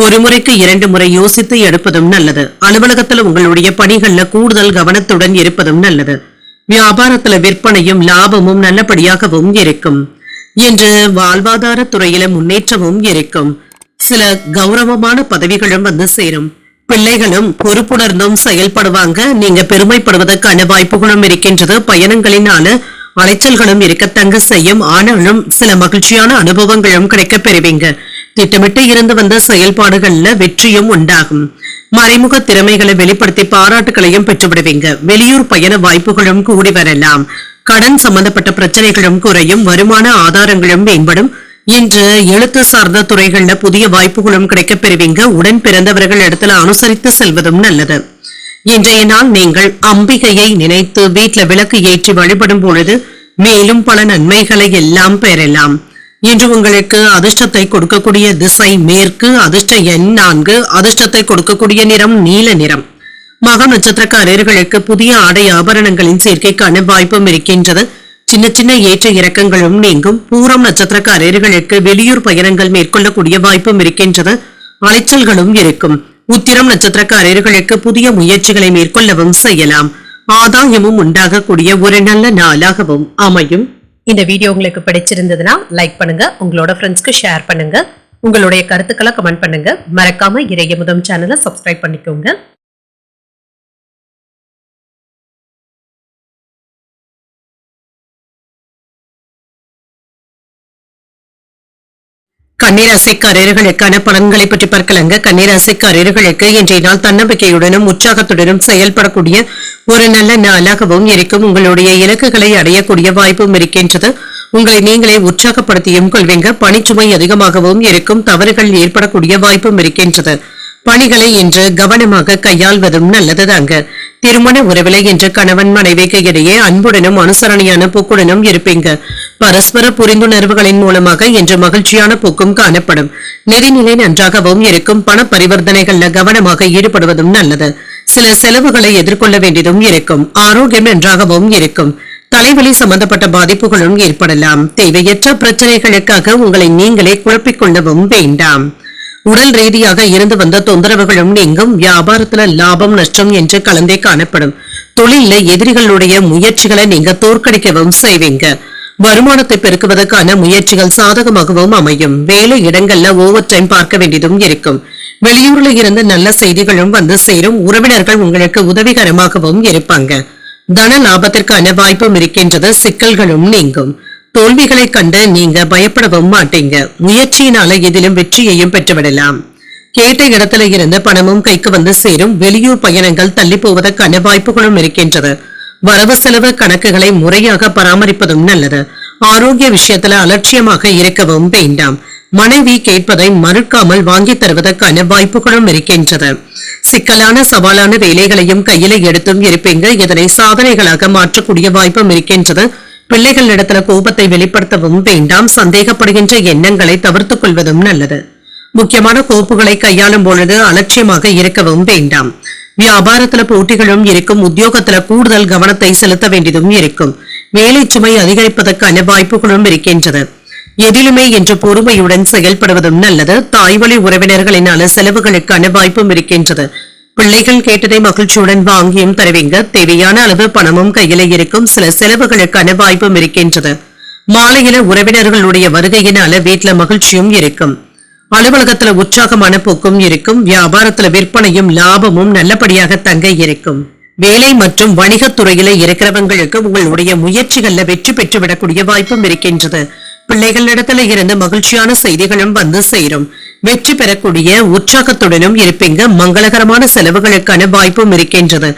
ஒரு முறைக்கு 2 முறை யோசித்து எடுப்பதும் நல்லது. அலுவலகத்துல உங்களுடைய பணிகள்ல கூடுதல் கவனத்துடன் இருப்பதும் நல்லது. வியாபாரத்துல விற்பனையும் லாபமும் நல்லபடியாகவும் இருக்கும். இன்று வாழ்வாதார துறையில முன்னேற்றமும் இருக்கும். சில கௌரவமான பதவிகளும் வந்து சேரும். பிள்ளைகளும் பொறுப்புணர்ந்தும் செயல்படுவாங்க. நீங்க பெருமைப்படுவதற்கான வாய்ப்புகளும் இருக்கின்றது. பயணங்களினால அலைச்சல்களும் இருக்கத்தங்க செய்யும். ஆனாலும் சில மகிழ்ச்சியான அனுபவங்களும் கிடைக்க பெறுவீங்க. திட்டமிட்டு இருந்து வந்த செயல்பாடுகள்ல வெற்றியும் உண்டாகும். மறைமுக திறமைகளை வெளிப்படுத்தி பாராட்டுகளையும் பெற்றுவிடுவீங்க. வெளியூர் பயண வாய்ப்புகளும் கூடி வரலாம். கடன் சம்பந்தப்பட்ட பிரச்சனைகளும் குறையும். வருமான ஆதாரங்களும் மேம்படும். இன்று எழுத்து சார்ந்த துறைகள்ல புதிய வாய்ப்புகளும் கிடைக்க பெறுவீங்க. உடன் பிறந்தவர்கள் இடத்துல அனுசரித்து செல்வதும் நல்லது. இன்றைய நாள் நீங்கள் அம்பிகையை நினைத்து வீட்டுல விளக்கு ஏற்றி வழிபடும் பொழுது மேலும் பல நன்மைகளை எல்லாம் பெறலாம். இன்று உங்களுக்கு அதிர்ஷ்டத்தை கொடுக்கக்கூடிய திசை மேற்கு. அதிர்ஷ்ட எண் 4. அதிர்ஷ்டத்தை கொடுக்கக்கூடிய நிறம் நீல நிறம். மக நட்சத்திரக்காரர்களுக்கு புதிய ஆடை ஆபரணங்களின் சேர்க்கைக்கான வாய்ப்பும் இருக்கின்றது. சின்ன சின்ன ஏற்ற இறக்கங்களும் நீங்கும். பூரம் நட்சத்திரக்காரர்களுக்கு வெளியூர் பயணங்கள் மேற்கொள்ளக்கூடிய வாய்ப்பும் இருக்கின்றது. அலைச்சல்களும் இருக்கும். உத்திரம் நட்சத்திரக்காரர்களுக்கு புதிய முயற்சிகளை மேற்கொள்ளவும் செய்யலாம். ஆதாயமும் உண்டாகக்கூடிய ஒரு நல்ல நாளாகவும் அமையும். இந்த வீடியோ உங்களுக்கு பிடிச்சிருந்ததுன்னா லைக் பண்ணுங்க, உங்களோட ஃப்ரெண்ட்ஸ்க்கு ஷேர் பண்ணுங்க, உங்களுடைய கருத்துக்களை கமெண்ட் பண்ணுங்க. மறக்காம இறையமுதம் சேனலை சப்ஸ்கிரைப் பண்ணிக்கோங்க. கன்னிராசிக்காரர்களுக்கான பலன்களை பற்றி பார்க்கலாங்க. கன்னிராசிக்காரர்களுக்கு இன்றைய நாள் தன்னம்பிக்கையுடனும் உற்சாகத்துடனும் செயல்படக்கூடிய ஒரு நல்ல நாளாகவும் இருக்கும். உங்களுடைய இலக்குகளை அடையக்கூடிய வாய்ப்பும் இருக்கின்றது. உங்களை நீங்களே உற்சாகப்படுத்தியும் கொள்வீங்க. பணிச்சுமை அதிகமாகவும் இருக்கும். தவறுகள் ஏற்படக்கூடிய வாய்ப்பும் இருக்கின்றது. பணிகளை இன்று கவனமாக கையாள்வதும் நல்லதுதாங்க. திருமண உறவிலை இன்று கணவன் மனைவிக்கு இடையே அன்புடனும் அனுசரணையான போக்குடனும் இருப்பீங்க. பரஸ்பர புரிந்துணர்வுகளின் மூலமாக இன்று மகிழ்ச்சியான போக்கும் காணப்படும். நிதிநிலை நன்றாகவும் இருக்கும். பண பரிவர்த்தனைகள்ல கவனமாக ஈடுபடுவதும் நல்லது. சில செலவுகளை எதிர்கொள்ள வேண்டியதும் இருக்கும். ஆரோக்கியம் நன்றாகவும் இருக்கும். தலைவலி சம்பந்தப்பட்ட பாதிப்புகளும் ஏற்படலாம். தேவையற்ற பிரச்சனைகளுக்காக உங்களை நீங்களே குழப்பிக் கொள்ளவும் வேண்டாம். உடல் ரீதியாக இருந்து வந்த தொந்தரவுகளும் நீங்கும். வியாபாரத்துல லாபம் நஷ்டம் என்று கலந்தே காணப்படும். தொழில எதிரிகளுடைய முயற்சிகளை நீங்க தோற்கடிக்கவும் செய்வீங்க. வருமானத்தை பெருக்குவதற்கான முயற்சிகள் சாதகமாகவும் அமையும். வேலை இடங்கள்ல ஓவர் டைம் பார்க்க வேண்டியதும் இருக்கும். வெளியூர்ல இருந்து நல்ல செய்திகளும் வந்து சேரும். உறவினர்கள் உங்களுக்கு உதவிகரமாகவும் இருப்பாங்க. தன லாபத்திற்கான வாய்ப்பும் இருக்கின்றது. சிக்கல்களும் நீங்கும். தோல்விகளை கண்டு நீங்க பயப்படவும் மாட்டீங்க. முயற்சியினால எதிலும் வெற்றியையும் பெற்றுவிடலாம். கேட்ட இடத்துல இருந்து பணமும் கைக்கு வந்து சேரும். வெளியூர் பயணங்கள் தள்ளி போவதற்கான வாய்ப்புகளும் இருக்கின்றது. வரவு செலவு கணக்குகளை முறையாக பராமரிப்பதும் நல்லது. ஆரோக்கிய விஷயத்துல அலட்சியமாக இருக்கவும் வேண்டாம். மனைவி கேட்பதை மறுக்காமல் வாங்கி தருவதற்கான வாய்ப்புகளும் இருக்கின்றது. சிக்கலான சவாலான வேலைகளையும் கையில எடுத்தும் இருப்பீங்க. இதனை சாதனைகளாக மாற்றக்கூடிய வாய்ப்பும் இருக்கின்றது. பிள்ளைகள் இடத்துல கோபத்தை வெளிப்படுத்தவும் வேண்டாம். சந்தேகப்படுகின்ற எண்ணங்களை தவிர்த்துக் கொள்வதும் நல்லது. முக்கியமான கோப்புகளை கையாளும் பொழுது அலட்சியமாக இருக்கவும் வேண்டாம். வியாபாரத்துல போட்டிகளும் இருக்கும். உத்தியோகத்துல கூடுதல் கவனத்தை செலுத்த வேண்டியதும் இருக்கும். வேலை சுமை அதிகரிப்பதற்கான வாய்ப்புகளும் இருக்கின்றது. எதிலுமே என்று பொறுமையுடன் செயல்படுவதும் நல்லது. தாய்வழி உறவினர்களினால செலவுகளுக்கான வாய்ப்பும் இருக்கின்றது. பிள்ளைகள் கேட்டதை மகிழ்ச்சியுடன் வாங்கியும் தருவீங்க. தேவையான அளவு பணமும் கையில இருக்கும். சில செலவுகளுக்கான வாய்ப்பும் இருக்கின்றது. மாலையில உறவினர்களுடைய வருகையினால வீட்டுல மகிழ்ச்சியும் இருக்கும். அலுவலகத்துல உற்சாகமான போக்கும் இருக்கும். வியாபாரத்துல விற்பனையும் லாபமும் நல்லபடியாக தங்க இருக்கும். வேலை மற்றும் வணிகத்துறையில இருக்கிறவங்களுக்கு உங்களுடைய முயற்சிகள்ல வெற்றி பெற்றுவிடக்கூடிய வாய்ப்பும் இருக்கின்றது. பிள்ளைகளிடத்துல இருந்து மகிழ்ச்சியான செய்திகளும் வந்து சேரும். வெற்றி பெறக்கூடிய உற்சாகத்துடனும் இருப்பீங்க. மங்களகரமான செலவுகளுக்கான வாய்ப்பும் இருக்கின்றது.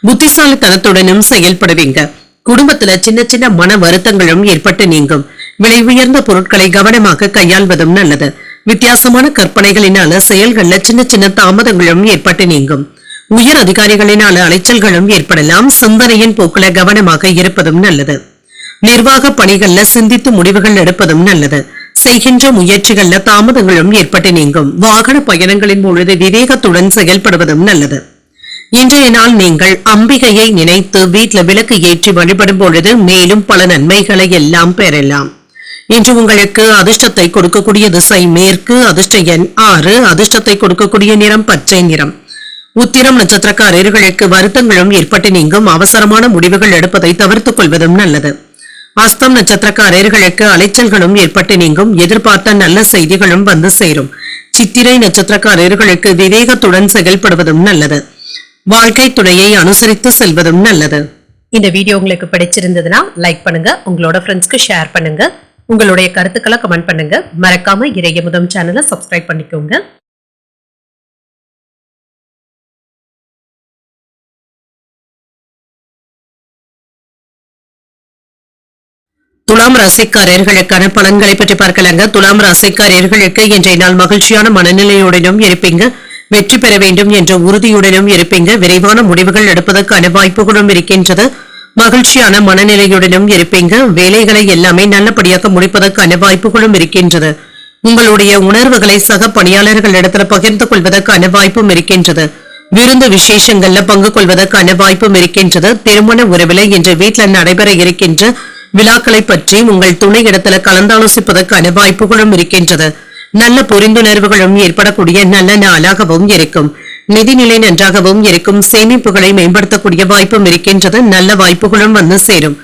புத்திசாலித்தனத்துடனும் செயல்படுவீங்க. குடும்பத்துல சின்ன சின்ன மன வருத்தங்களும் ஏற்பட்டு நீங்கும். விலை உயர்ந்த பொருட்களை கவனமாக கையாள்வதும் நல்லது. வித்தியாசமான கற்பனைகளினால செயல்கள்ல சின்ன சின்ன தாமதங்களும் ஏற்பட்டு நீங்கும். உயர் அதிகாரிகளினால அலைச்சல்களும் ஏற்படலாம். சிந்தனையின் போக்குல கவனமாக இருப்பதும் நல்லது. நிர்வாக பணிகள்ல சிந்தித்து முடிவுகள் எடுப்பதும் நல்லது. செய்கின்ற முயற்சிகள்ல தாமதங்களும் ஏற்பட்டு நீங்கும். வாகன பயணங்களின் பொழுது விவேகத்துடன் செயல்படுவதும் நல்லது. இன்றைய நாள் நீங்கள் அம்பிகையை நினைத்து வீட்ல விளக்கு ஏற்றி வழிபடும் பொழுது மேலும் பல நன்மைகளை எல்லாம் பெறலாம். இன்று உங்களுக்கு அதிர்ஷ்டத்தை கொடுக்கக்கூடிய திசை மேற்கு, அதிர்ஷ்ட எண் 6, அதிர்ஷ்டத்தை கொடுக்கக்கூடிய நிறம் பச்சை நிறம். உத்திரம் நட்சத்திரக்காரர்களுக்கு வருத்தங்களும் ஏற்பட்டு நீங்கும். அவசரமான முடிவுகள் எடுப்பதை தவிர்த்துக் கொள்வதும் நல்லது. அஸ்தம் நட்சத்திரக்காரர்களுக்கு அலைச்சல்களும் ஏற்பட்டு நீங்கும். எதிர்பார்த்த நல்ல செய்திகளும் வந்து சேரும். சித்திரை நட்சத்திரக்காரர்களுக்கு விவேகத்துடன் செயல்படுவதும் நல்லது. வாழ்க்கை துணையை அனுசரித்து செல்வதும் நல்லது. இந்த வீடியோ உங்களுக்கு பிடிச்சிருந்ததுன்னா லைக் பண்ணுங்க, உங்களோட ஃப்ரெண்ட்ஸ்க்கு ஷேர் பண்ணுங்க, உங்களுடைய கருத்துக்களை கமெண்ட் பண்ணுங்க. மறக்காம இறையமுதம் சேனலை சப்ஸ்கிரைப் பண்ணிக்கோங்க. துலாம் ராசிக்காரர்களுக்கான பலன்களை பற்றி பார்க்கலாங்க. துலாம் ராசிக்காரர்களுக்கு இன்றைய நாள் மகிழ்ச்சியான மனநிலையுடனும் இருப்பீங்க. வெற்றி பெற வேண்டும் என்ற உறுதியுடனும் இருப்பீங்க. விரைவான முடிவுகள் எடுப்பதற்கான வாய்ப்புகளும் இருக்கின்றது. மகிழ்ச்சியான மனநிலையுடனும் இருப்பீங்க. வேலைகளை எல்லாமே நல்லபடியாக முடிப்பதற்கான வாய்ப்புகளும் இருக்கின்றது. உங்களுடைய உணர்வுகளை சக பணியாளர்களிடத்தில் பகிர்ந்து கொள்வதற்கான வாய்ப்பும் இருக்கின்றது. விருந்து விசேஷங்கள்ல பங்கு கொள்வதற்கான வாய்ப்பும் இருக்கின்றது. திருமண உறவில இன்று வீட்டில் நடைபெற இருக்கின்ற விழாக்களை பற்றி உங்கள் துணை இடத்துல கலந்தாலோசிப்பதற்கான வாய்ப்புகளும் இருக்கின்றது. நல்ல புரிந்துணர்வுகளும் ஏற்படக்கூடிய நல்ல நாளாகவும் இருக்கும். நிதிநிலை நன்றாகவும் இருக்கும். சேமிப்புகளை மேம்படுத்தக்கூடிய வாய்ப்பும் இருக்கின்றது. நல்ல வாய்ப்புகளும் வந்து சேரும்.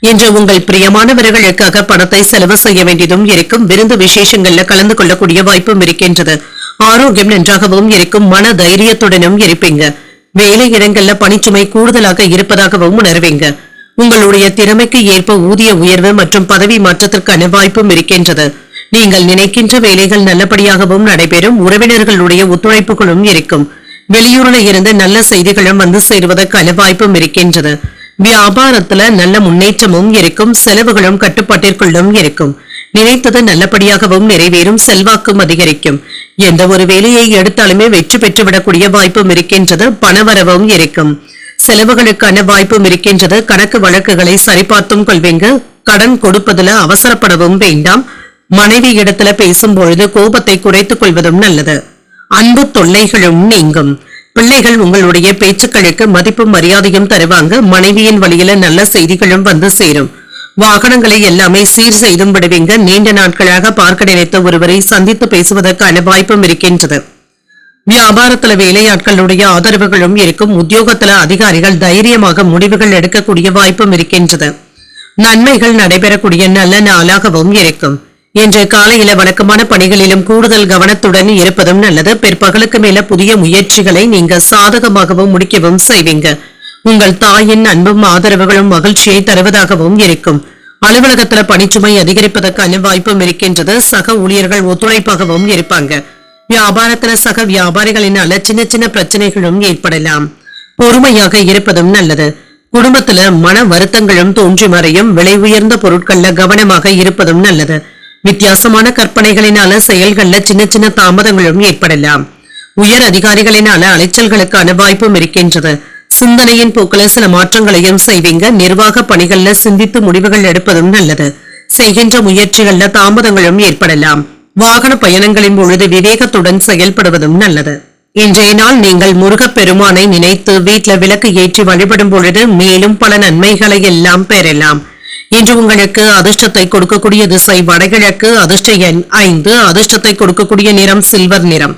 இன்று உங்கள் பிரியமானவர்களுக்காக பணத்தை செலவு செய்ய வேண்டியதும் இருக்கும். விருந்து விசேஷங்கள்ல கலந்து கொள்ளக்கூடிய வாய்ப்பும் இருக்கின்றது. ஆரோக்கியம் நன்றாகவும் இருக்கும். மன தைரியத்துடனும் இருப்பீங்க. வேலை இடங்கள்ல பணிச்சுமை கூடுதலாக இருப்பதாகவும் உணர்வீங்க. உங்களுடைய திறமைக்கு ஏற்ப ஊதிய உயர்வு மற்றும் பதவி மாற்றத்திற்கான வாய்ப்பும் இருக்கின்றது. நீங்கள் நினைக்கின்ற வேலைகள் நல்லபடியாகவும் நடைபெறும். உறவினர்களுடைய ஒத்துழைப்புகளும் இருக்கும். வெளியூரில் இருந்து நல்ல செய்திகளும் வந்து சேருவதற்கான வாய்ப்பும் இருக்கின்றது. வியாபாரத்துல நல்ல முன்னேற்றமும் இருக்கும். செலவுகளும் கட்டுப்பாட்டிற்குள்ளும் இருக்கும். நினைத்தது நல்லபடியாகவும் நிறைவேறும். செல்வாக்கும் அதிகரிக்கும். எந்த ஒரு வேலையை எடுத்தாலுமே வெற்றி பெற்றுவிடக்கூடிய வாய்ப்பும் இருக்கின்றது. பணவரவும் இருக்கும். செலவுகளுக்கான வாய்ப்பும் இருக்கின்றது. கணக்கு வழக்குகளை சரிபார்த்தும் கொள்வீங்க. கடன் கொடுப்பதுல அவசரப்படவும் வேண்டாம். மனைவி இடத்துல பேசும் பொழுது கோபத்தை குறைத்துக் கொள்வதும் நல்லது. அன்பு தொல்லைகளும் நீங்கும். பிள்ளைகள் உங்களுடைய பேச்சுக்களுக்கு மதிப்பும் மரியாதையும் தருவாங்க. மனைவியின் வழியில நல்ல செய்திகளும் வந்து சேரும். வாகனங்களை எல்லாமே சீர் செய்தும் விடுவீங்க. நீண்ட நாட்களாக பார்க்க நினைத்த ஒருவரை சந்தித்து பேசுவதற்கான வாய்ப்பும் இருக்கின்றது. வியாபாரத்துல வேலையாட்களுடைய ஆதரவுகளும் இருக்கும். உத்தியோகத்துல அதிகாரிகள் தைரியமாக முடிவுகள் எடுக்கக்கூடிய வாய்ப்பும் இருக்கின்றது. நன்மைகள் நடைபெறக்கூடிய நல்ல நாளாகவும் இருக்கும். இன்று காலையில வழக்கமான பணிகளிலும் கூடுதல் கவனத்துடன் இருப்பதும் நல்லது. பிற்பகலுக்கு மேல புதிய முயற்சிகளை நீங்க சாதகமாகவும் முடிக்கவும் செய்வீங்க. உங்கள் தாயின் அன்பும் ஆதரவுகளும் மகிழ்ச்சியை தருவதாகவும் இருக்கும். அலுவலகத்துல பணிச்சுமை அதிகரிப்பதற்கான வாய்ப்பும் இருக்கின்றது. சக ஊழியர்கள் ஒத்துழைப்பாகவும் இருப்பாங்க. வியாபாரத்துல சக வியாபாரிகளினால சின்ன சின்ன பிரச்சனைகளும் ஏற்படலாம். பொறுமையாக இருப்பதும் நல்லது. குடும்பத்துல மன வருத்தங்களும் தோன்றி மறையும். விலை உயர்ந்த பொருட்கள்ல கவனமாக இருப்பதும் நல்லது. வித்தியாசமான கற்பனைகளினால செயல்கள்ல சின்ன சின்ன தாமதங்களும் ஏற்படலாம். உயர் அதிகாரிகளினால அலைச்சல்களுக்கான வாய்ப்பும் இருக்கின்றது. சிந்தனையின் போக்குல சில மாற்றங்களையும் செய்வீங்க. நிர்வாக பணிகள்ல சிந்தித்து முடிவுகள் எடுப்பதும் நல்லது. செய்கின்ற முயற்சிகள்ல தாமதங்களும் ஏற்படலாம். வாகன பயணங்களின் பொழுது விவேகத்துடன் செயல்படுவதும் நல்லது. இன்றைய நாள் நீங்கள் முருகப்பெருமானை நினைத்து வீட்ல விளக்கு ஏற்றி வழிபடும் பொழுது மேலும் பல நன்மைகளை எல்லாம் பெறலாம். இன்று உங்களுக்கு அதிர்ஷ்டத்தை கொடுக்கக்கூடிய திசை வடகிழக்கு, அதிர்ஷ்ட எண் 5, அதிர்ஷ்டத்தை கொடுக்கக்கூடிய நிறம் சில்வர் நிறம்.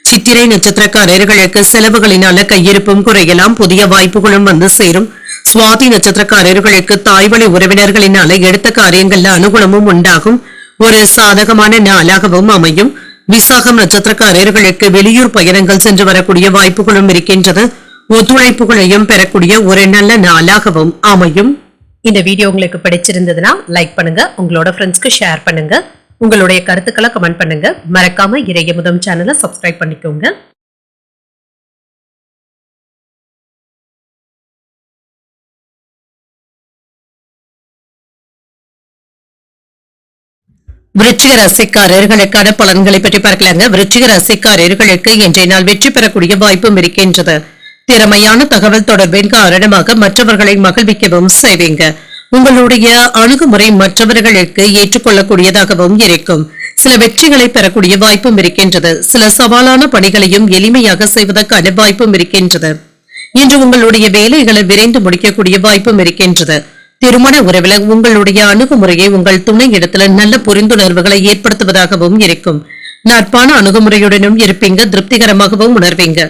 சித்திரை நட்சத்திரக்காரர்களுக்கு செலவுகளினால கையிருப்பும் குறையலாம். புதிய வாய்ப்புகளும் வந்து சேரும். சுவாதி நட்சத்திரக்காரர்களுக்கு தாய்வழி உறவினர்களினால எடுத்த காரியங்கள்ல அனுகூலமும் உண்டாகும். ஒரு சாதகமான நாளாகவும் அமையும். விசாகம் நட்சத்திரக்காரர்களுக்கு வெளியூர் பயணங்கள் சென்று வரக்கூடிய வாய்ப்புகளும் இருக்கின்றது. ஒத்துழைப்புகளையும் பெறக்கூடிய ஒரு நல்ல நாளாகவும் அமையும். இந்த வீடியோ உங்களுக்கு பிடிச்சிருந்ததுன்னா லைக் பண்ணுங்க, உங்களோட ஃப்ரெண்ட்ஸ்க்கு ஷேர் பண்ணுங்க, உங்களுடைய கருத்துக்களை கமெண்ட் பண்ணுங்க. மறக்காம இறையமுதம் சேனலை சப்ஸ்கிரைப் பண்ணிக்கோங்க. விருச்சிக ராசிக்காரர்களுக்கான பலன்களை பற்றி பார்க்கலாங்க. விருச்சிக ராசிக்காரர்களுக்கு இன்றைய நாள் வெற்றி பெறக்கூடிய வாய்ப்பும் இருக்கின்றது. திறமையான தகவல் தொடர்பின் காரணமாக மற்றவர்களை மகிழ்விக்கவும் செய்வீங்க. உங்களுடைய அணுகுமுறை மற்றவர்களுக்கு ஏற்றுக்கொள்ளக்கூடியதாகவும் இருக்கும். சில வெற்றிகளை பெறக்கூடிய வாய்ப்பும் இருக்கின்றது. சில சவாலான பணிகளையும் எளிமையாக செய்வதற்கான வாய்ப்பும் இருக்கின்றது. இன்று உங்களுடைய வேலைகளை விரைந்து முடிக்கக்கூடிய வாய்ப்பும் இருக்கின்றது. திருமண உறவில் உங்களுடைய அணுகுமுறையை உங்கள் துணை இடத்துல நல்ல புரிந்துணர்வுகளை ஏற்படுத்துவதாகவும் இருக்கும். நட்பான அணுகுமுறையுடனும் இருப்பீங்க. திருப்திகரமாகவும் உணர்வீங்க.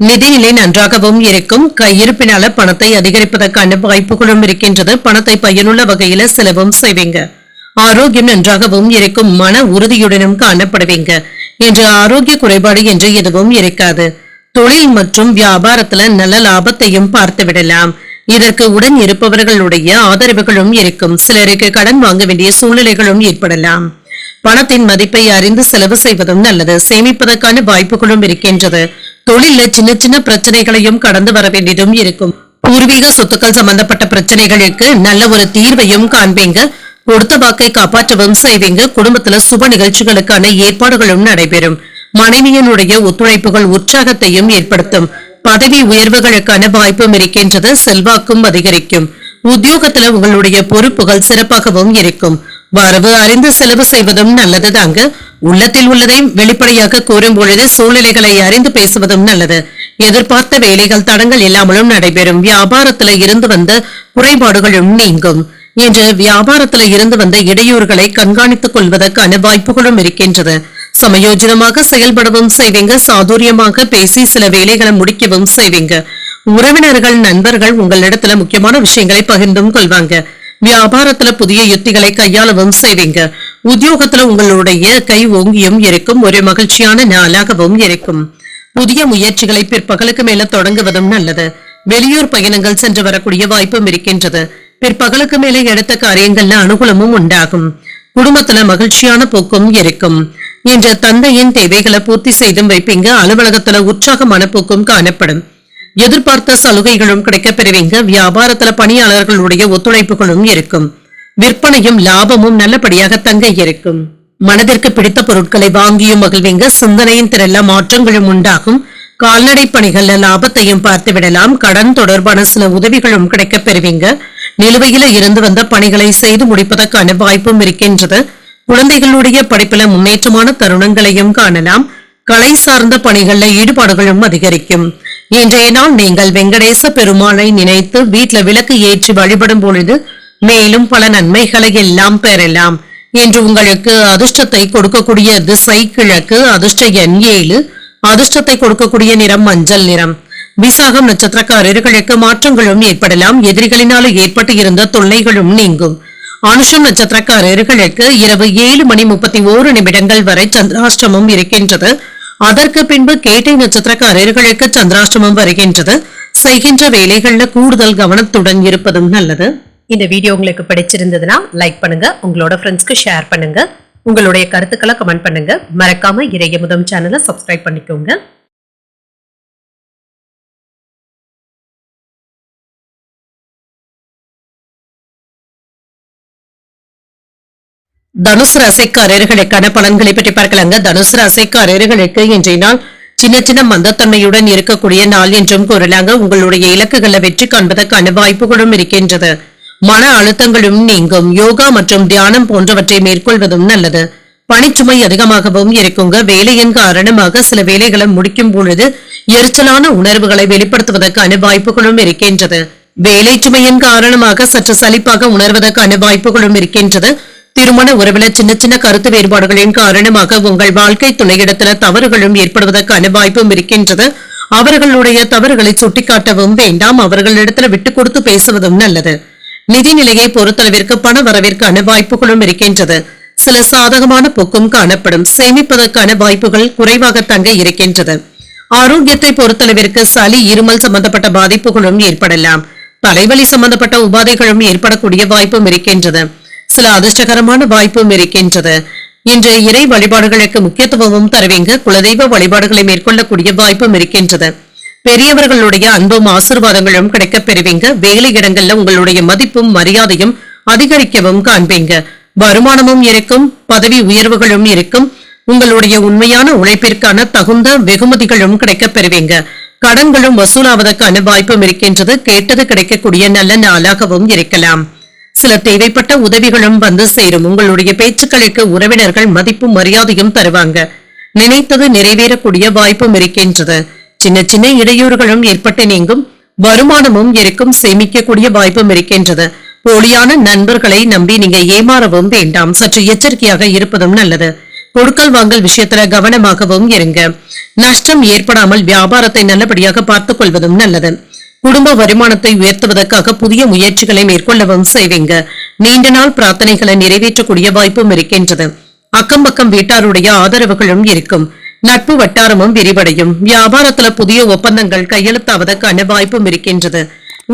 நிதிநிலை நன்றாகவும் இருக்கும். கையிருப்பினால பணத்தை அதிகரிப்பதற்கான வாய்ப்புகளும் இருக்கின்றது. பணத்தை பயனுள்ள வகையில செலவும் செய்வீங்க. ஆரோக்கியம் நன்றாகவும் இருக்கும். மன உறுதியுடனும் காணப்படுவீங்க. என்று ஆரோக்கிய குறைபாடு என்று எதுவும் இருக்காது. தொழில் மற்றும் வியாபாரத்துல நல்ல லாபத்தையும் பார்த்து விடலாம். இதற்கு உடன் இருப்பவர்களுடைய ஆதரவுகளும் இருக்கும். சிலருக்கு கடன் வாங்க வேண்டிய சூழ்நிலைகளும் ஏற்படலாம். பணத்தின் மதிப்பை அறிந்து செலவு செய்வதும் நல்லது. சேமிப்பதற்கான வாய்ப்புகளும் இருக்கின்றது. தொழில சின்ன சின்ன பிரச்சனைகளையும் கடந்து வர வேண்டியதும் இருக்கும். பூர்வீக சொத்துக்கள் சம்பந்தப்பட்ட பிரச்சனைகளுக்கு நல்ல ஒரு தீர்வையும் காண்பீங்க. கொடுத்த வாக்கை காப்பாற்றவும் செய்வீங்க. குடும்பத்துல சுப நிகழ்ச்சிகளுக்கான ஏற்பாடுகளும் நடைபெறும். மனைவியினுடைய ஒத்துழைப்புகள் உற்சாகத்தையும் ஏற்படுத்தும். பதவி உயர்வுகளுக்கான வாய்ப்பும் இருக்கின்றது. செல்வாக்கும் அதிகரிக்கும். உத்தியோகத்துல உங்களுடைய பொறுப்புகள் சிறப்பாகவும் இருக்கும். வரவு அறிந்து செலவு செய்வதும் நல்லது தாங்க. உள்ளத்தில் உள்ளதை வெளிப்படையாக கூறும் பொழுது சூழ்நிலைகளை அறிந்து பேசுவதும் நல்லது. எதிர்பார்த்த வேலைகள் தடங்கள் இல்லாமலும் நடைபெறும். வியாபாரத்துல இருந்து வந்த குறைபாடுகளும் நீங்கும். இன்று வியாபாரத்துல இருந்து வந்த இடையூறுகளை கண்காணித்துக் கொள்வதற்கான வாய்ப்புகளும் இருக்கின்றது. சமயோஜனமாக செயல்படவும் செய்வீங்க. சாதுரியமாக பேசி சில வேலைகளை முடிக்கவும் செய்வீங்க. உறவினர்கள் நண்பர்கள் உங்களிடத்துல முக்கியமான விஷயங்களை பகிர்ந்தும் கொள்வாங்க. வியாபாரத்துல புதிய யுத்திகளை கையாளவும் செய்வீங்க. உத்தியோகத்துல உங்களுடைய கை ஓங்கியும் இருக்கும். ஒரு மகிழ்ச்சியான நாளாகவும் இருக்கும். புதிய முயற்சிகளை பிற்பகலுக்கு மேல தொடங்குவதும் நல்லது. வெளியூர் பயணங்கள் சென்று வரக்கூடிய வாய்ப்பும் இருக்கின்றது. பிற்பகலுக்கு மேலே எடுத்த காரியங்கள்ல அனுகூலமும் உண்டாகும். குடும்பத்துல மகிழ்ச்சியான போக்கும் இருக்கும். இன்று தந்தையின் தேவைகளை பூர்த்தி செய்தும் வைப்பீங்க. அலுவலகத்துல உற்சாகமான போக்கும் காணப்படும். எதிர்பார்த்த சலுகைகளும் கிடைக்கப் பெறுவீங்க. வியாபாரத்துல பணியாளர்களுடைய ஒத்துழைப்புகளும் இருக்கும். விற்பனையும் லாபமும் நல்லபடியாக தங்க இருக்கும். மனதிற்கு பிடித்த பொருட்களை வாங்கியும் மகிழ்வீங்க. சிந்தனையின் திரள மாற்றங்களும் உண்டாகும். கால்நடை பணிகள்ல லாபத்தையும் பார்த்து விடலாம். கடன் தொடர்பான சில உதவிகளும் கிடைக்கப் பெறுவீங்க. நிலுவையில இருந்து வந்த பணிகளை செய்து முடிப்பதற்கான வாய்ப்பும் இருக்கின்றது. குழந்தைகளுடைய படிப்புல முன்னேற்றமான தருணங்களையும் காணலாம். கலை சார்ந்த பணிகள்ல ஈடுபாடுகளும் அதிகரிக்கும். இன்றைய நாள் நீங்கள் வெங்கடேச பெருமாளை நினைத்து வீட்டுல விளக்கு ஏற்றி வழிபடும் பொழுது மேலும் பல நன்மைகளை எல்லாம் பெறலாம். இன்று உங்களுக்கு அதிர்ஷ்டத்தை கொடுக்கக்கூடிய திசை கிழக்கு. அதிர்ஷ்ட எண் 7. அதிர்ஷ்டத்தை கொடுக்கக்கூடிய நிறம் மஞ்சள் நிறம். விசாகம் நட்சத்திரக்காரர்களுக்கு மாற்றங்களும் ஏற்படலாம். எதிரிகளினால ஏற்பட்டு இருந்த தொல்லைகளும் நீங்கும். அனுஷம் நட்சத்திரக்காரர்களுக்கு இரவு 7:31 வரை சந்திராஷ்டமம் இருக்கின்றது. அதற்கு பின்பு கேட்டை நட்சத்திரக்காரர்களுக்கு சந்திராஷ்டமம் வருகின்றது. செய்கின்ற வேலைகள்ல கூடுதல் கவனத்துடன் இருப்பதும் நல்லது. இந்த வீடியோ உங்களுக்கு பிடிச்சிருந்ததுன்னா லைக் பண்ணுங்க. உங்களோட ஃப்ரெண்ட்ஸ்க்கு ஷேர் பண்ணுங்க. உங்களுடைய கருத்துக்களை கமெண்ட் பண்ணுங்க. மறக்காம இறையமுதம் சேனலை சப்ஸ்கிரைப் பண்ணிக்கோங்க. தனுசு ராசிக்காரர்களுக்கான பலன்களை பற்றி பார்க்கலாங்க. தனுசு ராசிக்காரர்களுக்கு இன்றைய நாள் சின்ன சின்ன மந்தத்தன்மையுடன் இருக்கக்கூடிய நாள் என்றும் கூறலாங்க. உங்களுடைய இலக்குகளை வெற்றி காண்பதற்கான வாய்ப்புகளும் இருக்கின்றது. மன அழுத்தங்களும் நீங்கும். யோகா மற்றும் தியானம் போன்றவற்றை மேற்கொள்வதும் நல்லது. பணிச்சுமை அதிகமாகவும் இருக்குங்க. வேலையின் காரணமாக சில வேலைகளை முடிக்கும் பொழுது எரிச்சலான உணர்வுகளை வெளிப்படுத்துவதற்கான வாய்ப்புகளும் இருக்கின்றது. வேலை சுமையின் காரணமாக சற்று சலிப்பாக உணர்வதற்கான வாய்ப்புகளும் இருக்கின்றது. திருமண உறவுல சின்ன சின்ன கருத்து வேறுபாடுகளின் காரணமாக உங்கள் வாழ்க்கை துணையிடத்துல தவறுகளும் ஏற்படுவதற்கான வாய்ப்பும் இருக்கின்றது. அவர்களுடைய தவறுகளை சுட்டிக்காட்டவும் வேண்டாம். அவர்களிடத்துல விட்டு கொடுத்து பேசுவதும் நல்லது. நிதிநிலையை பொறுத்தளவிற்கு பண வரவிற்கான வாய்ப்புகளும் இருக்கின்றது. சில சாதகமான போக்கும் காணப்படும். சேமிப்பதற்கான வாய்ப்புகள் குறைவாக தங்க இருக்கின்றது. ஆரோக்கியத்தை பொறுத்தளவிற்கு சளி இருமல் சம்பந்தப்பட்ட பாதிப்புகளும் ஏற்படலாம். தலைவலி சம்பந்தப்பட்ட உபாதைகளும் ஏற்படக்கூடிய வாய்ப்பும் இருக்கின்றது. சில அதிர்ஷ்டகரமான வாய்ப்பும் இருக்கின்றது. இன்று இறை வழிபாடுகளுக்கு முக்கியத்துவமும் தருவீங்க. குலதெய்வ வழிபாடுகளை மேற்கொள்ளக்கூடிய வாய்ப்பும் இருக்கின்றது. பெரியவர்களுடைய அன்பும் ஆசீர்வாதங்களும் கிடைக்கப் பெறுவீங்க. வேலை இடங்கள்ல உங்களுடைய மதிப்பும் மரியாதையும் அதிகரிக்கவும் காண்பீங்க. வருமானமும் இருக்கும், பதவி உயர்வுகளும் இருக்கும். உங்களுடைய உண்மையான உழைப்பிற்கான தகுந்த வெகுமதிகளும் கிடைக்கப் பெறுவீங்க. கடன்களும் வசூலாவதற்கான வாய்ப்பும் இருக்கின்றது. கேட்டது கிடைக்கக்கூடிய நல்ல நாளாகவும் இருக்கலாம். சில தேவைப்பட்ட உதவிகளும் வந்து சேரும். உங்களுடைய பேச்சுக்களுக்கு உறவினர்கள் மதிப்பும் மரியாதையும் தருவாங்க. நினைத்தது நிறைவேறக்கூடிய வாய்ப்பும் இருக்கின்றது. சின்ன சின்ன இடையூறுகளும் ஏற்பட்டு நீங்கும். வருமானமும் இருக்கும், சேமிக்கக்கூடிய வாய்ப்பும் இருக்கின்றது. போலியான நண்பர்களை நம்பி நீங்க ஏமாறவும் வேண்டாம். சற்று எச்சரிக்கையாக இருப்பதும் நல்லது. கொடுக்கல் வாங்கல் விஷயத்துல கவனமாகவும் இருங்க. நஷ்டம் ஏற்படாமல் வியாபாரத்தை நல்லபடியாக பார்த்துக் கொள்வதும் நல்லது. குடும்ப வருமானத்தை உயர்த்துவதற்காக புதிய முயற்சிகளை மேற்கொள்ளவும் செய்வீங்க. நீண்ட நாள் பிரார்த்தனைகளை நிறைவேற்றக்கூடிய வாய்ப்பும் இருக்கின்றது. அக்கம் பக்கம் வீட்டாருடைய ஆதரவுகளும் இருக்கும். நட்பு வட்டாரமும் விரிவடையும். வியாபாரத்துல புதிய ஒப்பந்தங்கள் கையெழுத்தாவதற்கான வாய்ப்பும் இருக்கின்றது.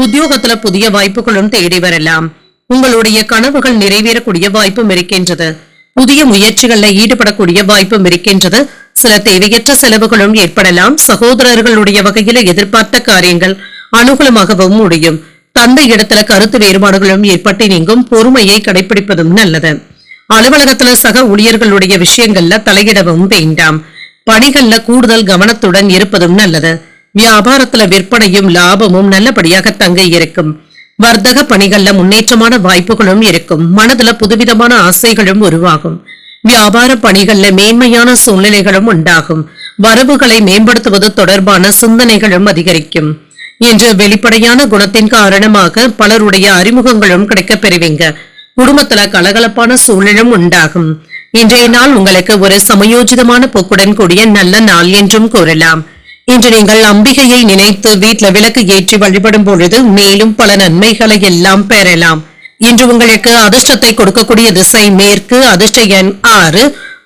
உத்தியோகத்துல புதிய வாய்ப்புகளும் தேடி வரலாம். உங்களுடைய கனவுகள் நிறைவேறக்கூடிய வாய்ப்பும் இருக்கின்றது. புதிய முயற்சிகள்ல ஈடுபடக்கூடிய வாய்ப்பும் இருக்கின்றது. சில தேவையற்ற செலவுகளும் ஏற்படலாம். சகோதரர்களுடைய வகையில எதிர்பார்த்த காரியங்கள் அனுகூலமாகவும் முடியும். தந்தை இடத்துல கருத்து வேறுபாடுகளும் ஏற்பட்டு நீங்கும். பொறுமையை கடைபிடிப்பதும் நல்லது. அலுவலகத்துல சக ஊழியர்களுடைய விஷயங்கள்ல தலையிடவும் வேண்டாம். பணிகள்ல கூடுதல் கவனத்துடன் இருப்பதும் நல்லது. வியாபாரத்துல விற்பனையும் லாபமும் நல்லபடியாக தங்க இருக்கும். வர்த்தக பணிகள்ல முன்னேற்றமான வாய்ப்புகளும் இருக்கும். மனதுல புதுவிதமான ஆசைகளும் உருவாகும். வியாபார பணிகள்ல மேன்மையான சூழ்நிலைகளும் உண்டாகும். வரவுகளை மேம்படுத்துவது தொடர்பான சிந்தனைகளும் அதிகரிக்கும். இன்று வெளிப்படையான குணத்தின் காரணமாக பலருடைய அறிமுகங்களும் கிடைக்கப் பெறுவீங்க. குடும்பத்துல கலகலப்பான சூழலும் உண்டாகும். இன்றைய நாள் உங்களுக்கு ஒரு சமயோஜிதமான போக்குடன் கூடிய நல்ல நாள் என்றும் கூறலாம். இன்று நீங்கள் அம்பிகையை நினைத்து வீட்டுல விளக்கு ஏற்றி வழிபடும் பொழுது மேலும் பல நன்மைகளை எல்லாம் பெறலாம். இன்று உங்களுக்கு அதிர்ஷ்டத்தை கொடுக்கக்கூடிய திசை மேற்கு, அதிர்ஷ்ட எண் 6,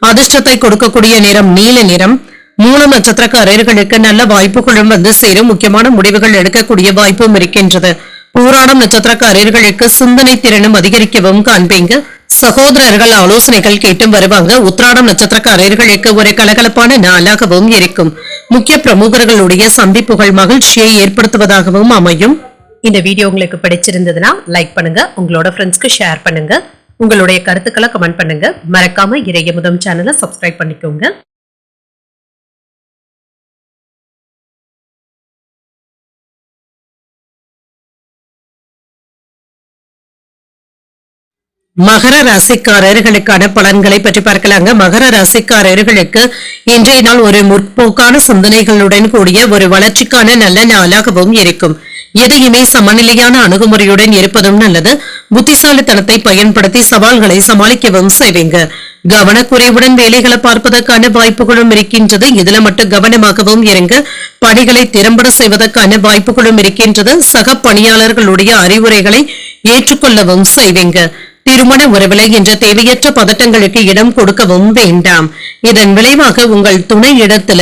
அதிர்ஷ்டத்தை கொடுக்கக்கூடிய நிறம் நீல நிறம். மூலம் நட்சத்திரக்காரர்களுக்கு நல்ல வாய்ப்புகளும் வந்து சேரும். முக்கியமான முடிவுகள் எடுக்கக்கூடிய வாய்ப்பும் இருக்கின்றது. பூராடம் நட்சத்திரக்காரர்களுக்கு சிந்தனை திறனும் அதிகரிக்கவும் காண்பீங்க. சகோதரர்கள் ஆலோசனைகள் கேட்டும் வருவாங்க. உத்திராடம் நட்சத்திரக்காரர்களுக்கு ஒரு கலகலப்பான நாளாகவும் இருக்கும். முக்கிய பிரமுகர்களுடைய சந்திப்புகள் மகிழ்ச்சியை ஏற்படுத்துவதாகவும் அமையும். இந்த வீடியோ உங்களுக்கு பிடிச்சிருந்ததுன்னா லைக் பண்ணுங்க, உங்களோட ஃப்ரெண்ட்ஸ்க்கு ஷேர் பண்ணுங்க, உங்களுடைய கருத்துக்களை கமெண்ட் பண்ணுங்க. மறக்காம இறையமுதம் சேனலை சப்ஸ்கிரைப் பண்ணிக்கோங்க. மகர ராசிக்காரர்களுக்கான பலன்களை பற்றி பார்க்கலாங்க. மகர ராசிக்காரர்களுக்கு இன்றைய நாள் ஒரு முற்போக்கான சிந்தனைகளுடன் கூடிய ஒரு வளர்ச்சிக்கான நல்ல நாளாகவும் இருக்கும். எதையுமே சமநிலையான அணுகுமுறையுடன் இருப்பதும் நல்லது. புத்திசாலித்தனத்தை பயன்படுத்தி சவால்களை சமாளிக்கவும் செய்வீங்க. கவனக்குறைவுடன் வேலைகளை பார்ப்பதற்கான வாய்ப்புகளும் இருக்கின்றது. இதுல மட்டும் கவனமாகவும் இருங்க. பணிகளை திறம்பட செய்வதற்கான வாய்ப்புகளும் இருக்கின்றது. சக பணியாளர்களுடைய அறிவுரைகளை ஏற்றுக்கொள்ளவும் செய்வீங்க. திருமண உறவில என்ற தேவையற்ற பதட்டங்களுக்கு இடம் கொடுக்கவும் வேண்டாம். இதன் விளைவாக உங்கள் துணை இடத்துல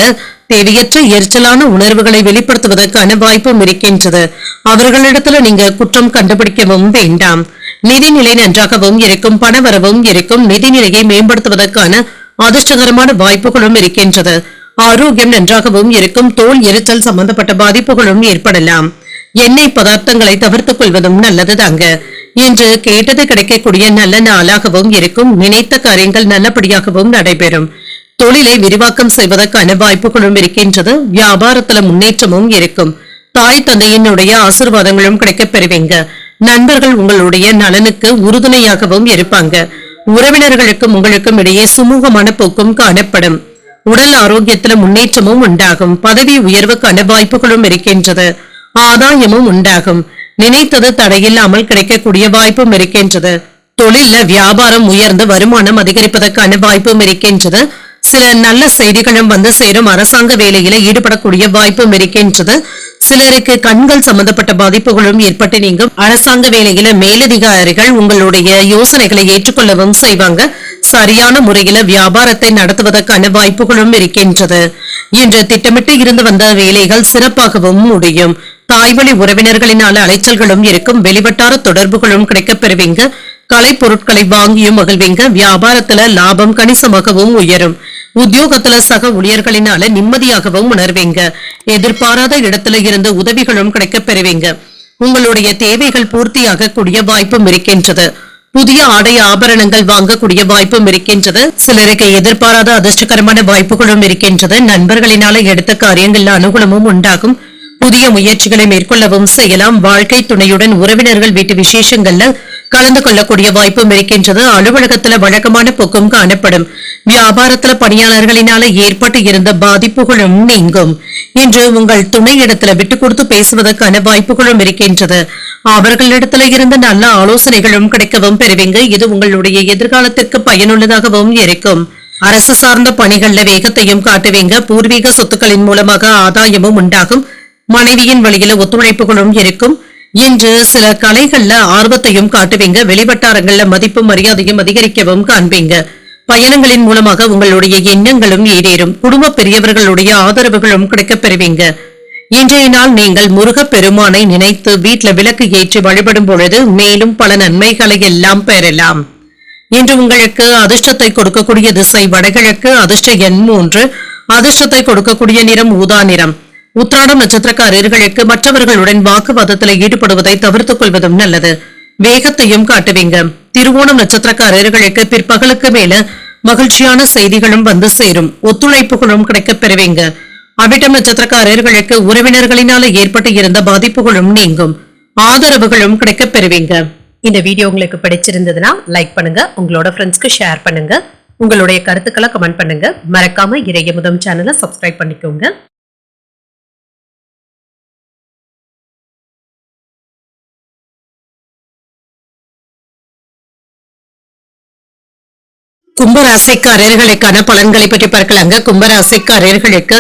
தேவையற்ற எரிச்சலான உணர்வுகளை வெளிப்படுத்துவதற்கான வாய்ப்பும் இருக்கின்றது. அவர்களிடத்துல நீங்க குற்றம் கண்டுபிடிக்கவும் வேண்டாம். நிதிநிலை நன்றாகவும் இருக்கும். பணவரவும் இருக்கும். நிதிநிலையை மேம்படுத்துவதற்கான அதிர்ஷ்டகரமான வாய்ப்புகளும் இருக்கின்றது. ஆரோக்கியம் நன்றாகவும் இருக்கும். தோல் எரிச்சல் சம்பந்தப்பட்ட பாதிப்புகளும் ஏற்படலாம். எண்ணெய் பதார்த்தங்களை தவிர்த்துக் கொள்வதும் நல்லது தாங்க. இன்று கேட்டது கிடைக்கக்கூடிய நல்ல நாளாகவும் இருக்கும். நினைத்த காரியங்கள் நல்லபடியாகவும் நடைபெறும். தொழிலை விரிவாக்கம் செய்வதற்கான வாய்ப்புகளும் இருக்கின்றது. வியாபாரத்துல முன்னேற்றமும் இருக்கும். தாய் தந்தையினுடைய ஆசீர்வாதங்களும் கிடைக்கப் பெறுவீங்க. நண்பர்கள் உங்களுடைய நலனுக்கு உறுதுணையாகவும் இருப்பாங்க. உறவினர்களுக்கும் உங்களுக்கும் இடையே சுமூகமான போக்கும் காணப்படும். உடல் ஆரோக்கியத்துல முன்னேற்றமும் உண்டாகும். பதவி உயர்வுக்கான வாய்ப்புகளும் இருக்கின்றது. ஆதாயமும் உண்டாகும். நினைத்தது தடையில்லாமல் கிடைக்கக்கூடிய வாய்ப்பும் இருக்கின்றது. தொழில வியாபாரம் உயர்ந்து வருமானம் அதிகரிப்பதற்கான வாய்ப்பும் இருக்கின்றது. சில நல்ல செய்திகளும் வந்து சேரும். அரசாங்க வேலையில ஈடுபடக்கூடிய வாய்ப்பும் இருக்கின்றது. சிலருக்கு கண்கள் சம்பந்தப்பட்ட பாதிப்புகளும் ஏற்பட்டு நீங்கும். அரசாங்க வேலையில மேலதிகாரிகள் உங்களுடைய யோசனைகளை ஏற்றுக்கொள்ளவும் செய்வாங்க. சரியான முறையில வியாபாரத்தை நடத்துவதற்கான வாய்ப்புகளும் இருக்கின்றது. இன்று திட்டமிட்டு இருந்து வந்த வேலைகள் சிறப்பாகவும் முடியும். தாய்வழி உறவினர்களினால அலைச்சல்களும் இருக்கும். வெளிவட்டார தொடர்புகளும் கிடைக்கப் பெறுவீங்க. கலை பொருட்களை வாங்கியும் மகிழ்வீங்க. வியாபாரத்துல லாபம் கணிசமாகவும் உயரும். உத்தியோகத்துல சக ஊழியர்களினால நிம்மதியாகவும் உணர்வீங்க. எதிர்பாராத இடத்துல இருந்து உதவிகளும் கிடைக்கப் பெறுவீங்க. உங்களுடைய தேவைகள் பூர்த்தியாக கூடிய வாய்ப்பும் இருக்கின்றது. புதிய ஆடை ஆபரணங்கள் வாங்கக்கூடிய வாய்ப்பும் இருக்கின்றது. சிலருக்கு எதிர்பாராத அதிர்ஷ்டகரமான வாய்ப்புகளும் இருக்கின்றது. நண்பர்களினால எடுத்த காரியங்கள்ல அனுகூலமும் உண்டாகும். புதிய முயற்சிகளை மேற்கொள்ளவும் செய்யலாம். வாழ்க்கை துணையுடன் உறவினர்கள் வீட்டு விசேஷங்கள்ல கலந்து கொள்ளக்கூடிய வாய்ப்பும் இருக்கின்றது. அலுவலகத்துல வழக்கமான போக்கும் காணப்படும். வியாபாரத்துல பணியாளர்களினால ஏற்பட்டு இருந்த பாதிப்புகளும் நீங்கும். இன்று உங்கள் துணையிடத்துல விட்டு கொடுத்து பேசுவதற்கான வாய்ப்புகளும் இருக்கின்றது. அவர்களிடத்துல இருந்து நல்ல ஆலோசனைகளும் கிடைக்கவும் பெறுவீங்க. இது உங்களுடைய எதிர்காலத்திற்கு பயனுள்ளதாகவும் இருக்கும். அரசு சார்ந்த பணிகள்ல வேகத்தையும் காட்டுவீங்க. பூர்வீக சொத்துக்களின் மூலமாக ஆதாயமும் உண்டாகும். மனைவியின் வழியில ஒத்துழைப்புகளும் இருக்கும். இன்று சில கலைகள்ல ஆர்வத்தையும் காட்டுவீங்க. வெளிவட்டாரங்கள்ல மதிப்பு மரியாதையும் அதிகரிக்கவும் காண்பீங்க. பயணங்களின் மூலமாக உங்களுடைய எண்ணங்களும் ஈடேறும். குடும்ப பெரியவர்களுடைய ஆதரவுகளும் கிடைக்கப் பெறுவீங்க. இன்றைய நாள் நீங்கள் முருகப் பெருமானை நினைத்து வீட்டுல விளக்கு ஏற்றி வழிபடும் பொழுது மேலும் பல நன்மைகளை எல்லாம் பெறலாம். இன்று உங்களுக்கு அதிர்ஷ்டத்தை கொடுக்கக்கூடிய திசை வடகிழக்கு. அதிர்ஷ்ட எண் 3. அதிர்ஷ்டத்தை கொடுக்கக்கூடிய நிறம் ஊதா நிறம். உத்திராடம் நட்சத்திரக்காரர்களுக்கு மற்றவர்களுடன் வாக்குவாதத்தில் ஈடுபடுவதை தவிர்த்துக் கொள்வதும் நல்லது. வேகத்தையும் காட்டுவீங்க. திருவோணம் நட்சத்திரக்காரர்களுக்கு பிற்பகலுக்கு மேல மகிழ்ச்சியான செய்திகளும் வந்து சேரும். ஒத்துழைப்புகளும் கிடைக்கப் பெறுவீங்க. அவிட்டம் நட்சத்திரக்காரர்களுக்கு உறவினர்களினால ஏற்பட்டு இருந்த பாதிப்புகளும் நீங்கும். ஆதரவுகளும் கிடைக்கப் பெறுவீங்க. இந்த வீடியோ உங்களுக்கு பிடிச்சிருந்ததுன்னா லைக் பண்ணுங்க, உங்களோட ஃப்ரெண்ட்ஸ்க்கு ஷேர் பண்ணுங்க, உங்களுடைய கருத்துக்களை கமெண்ட் பண்ணுங்க. மறக்காம இறையமுதம் சேனலை சப்ஸ்கிரைப் பண்ணிக்கோங்க. கும்பராசிக்காரர்களுக்கான பலன்களை பற்றி பார்க்கலாங்க. கும்பராசிக்காரர்களுக்கு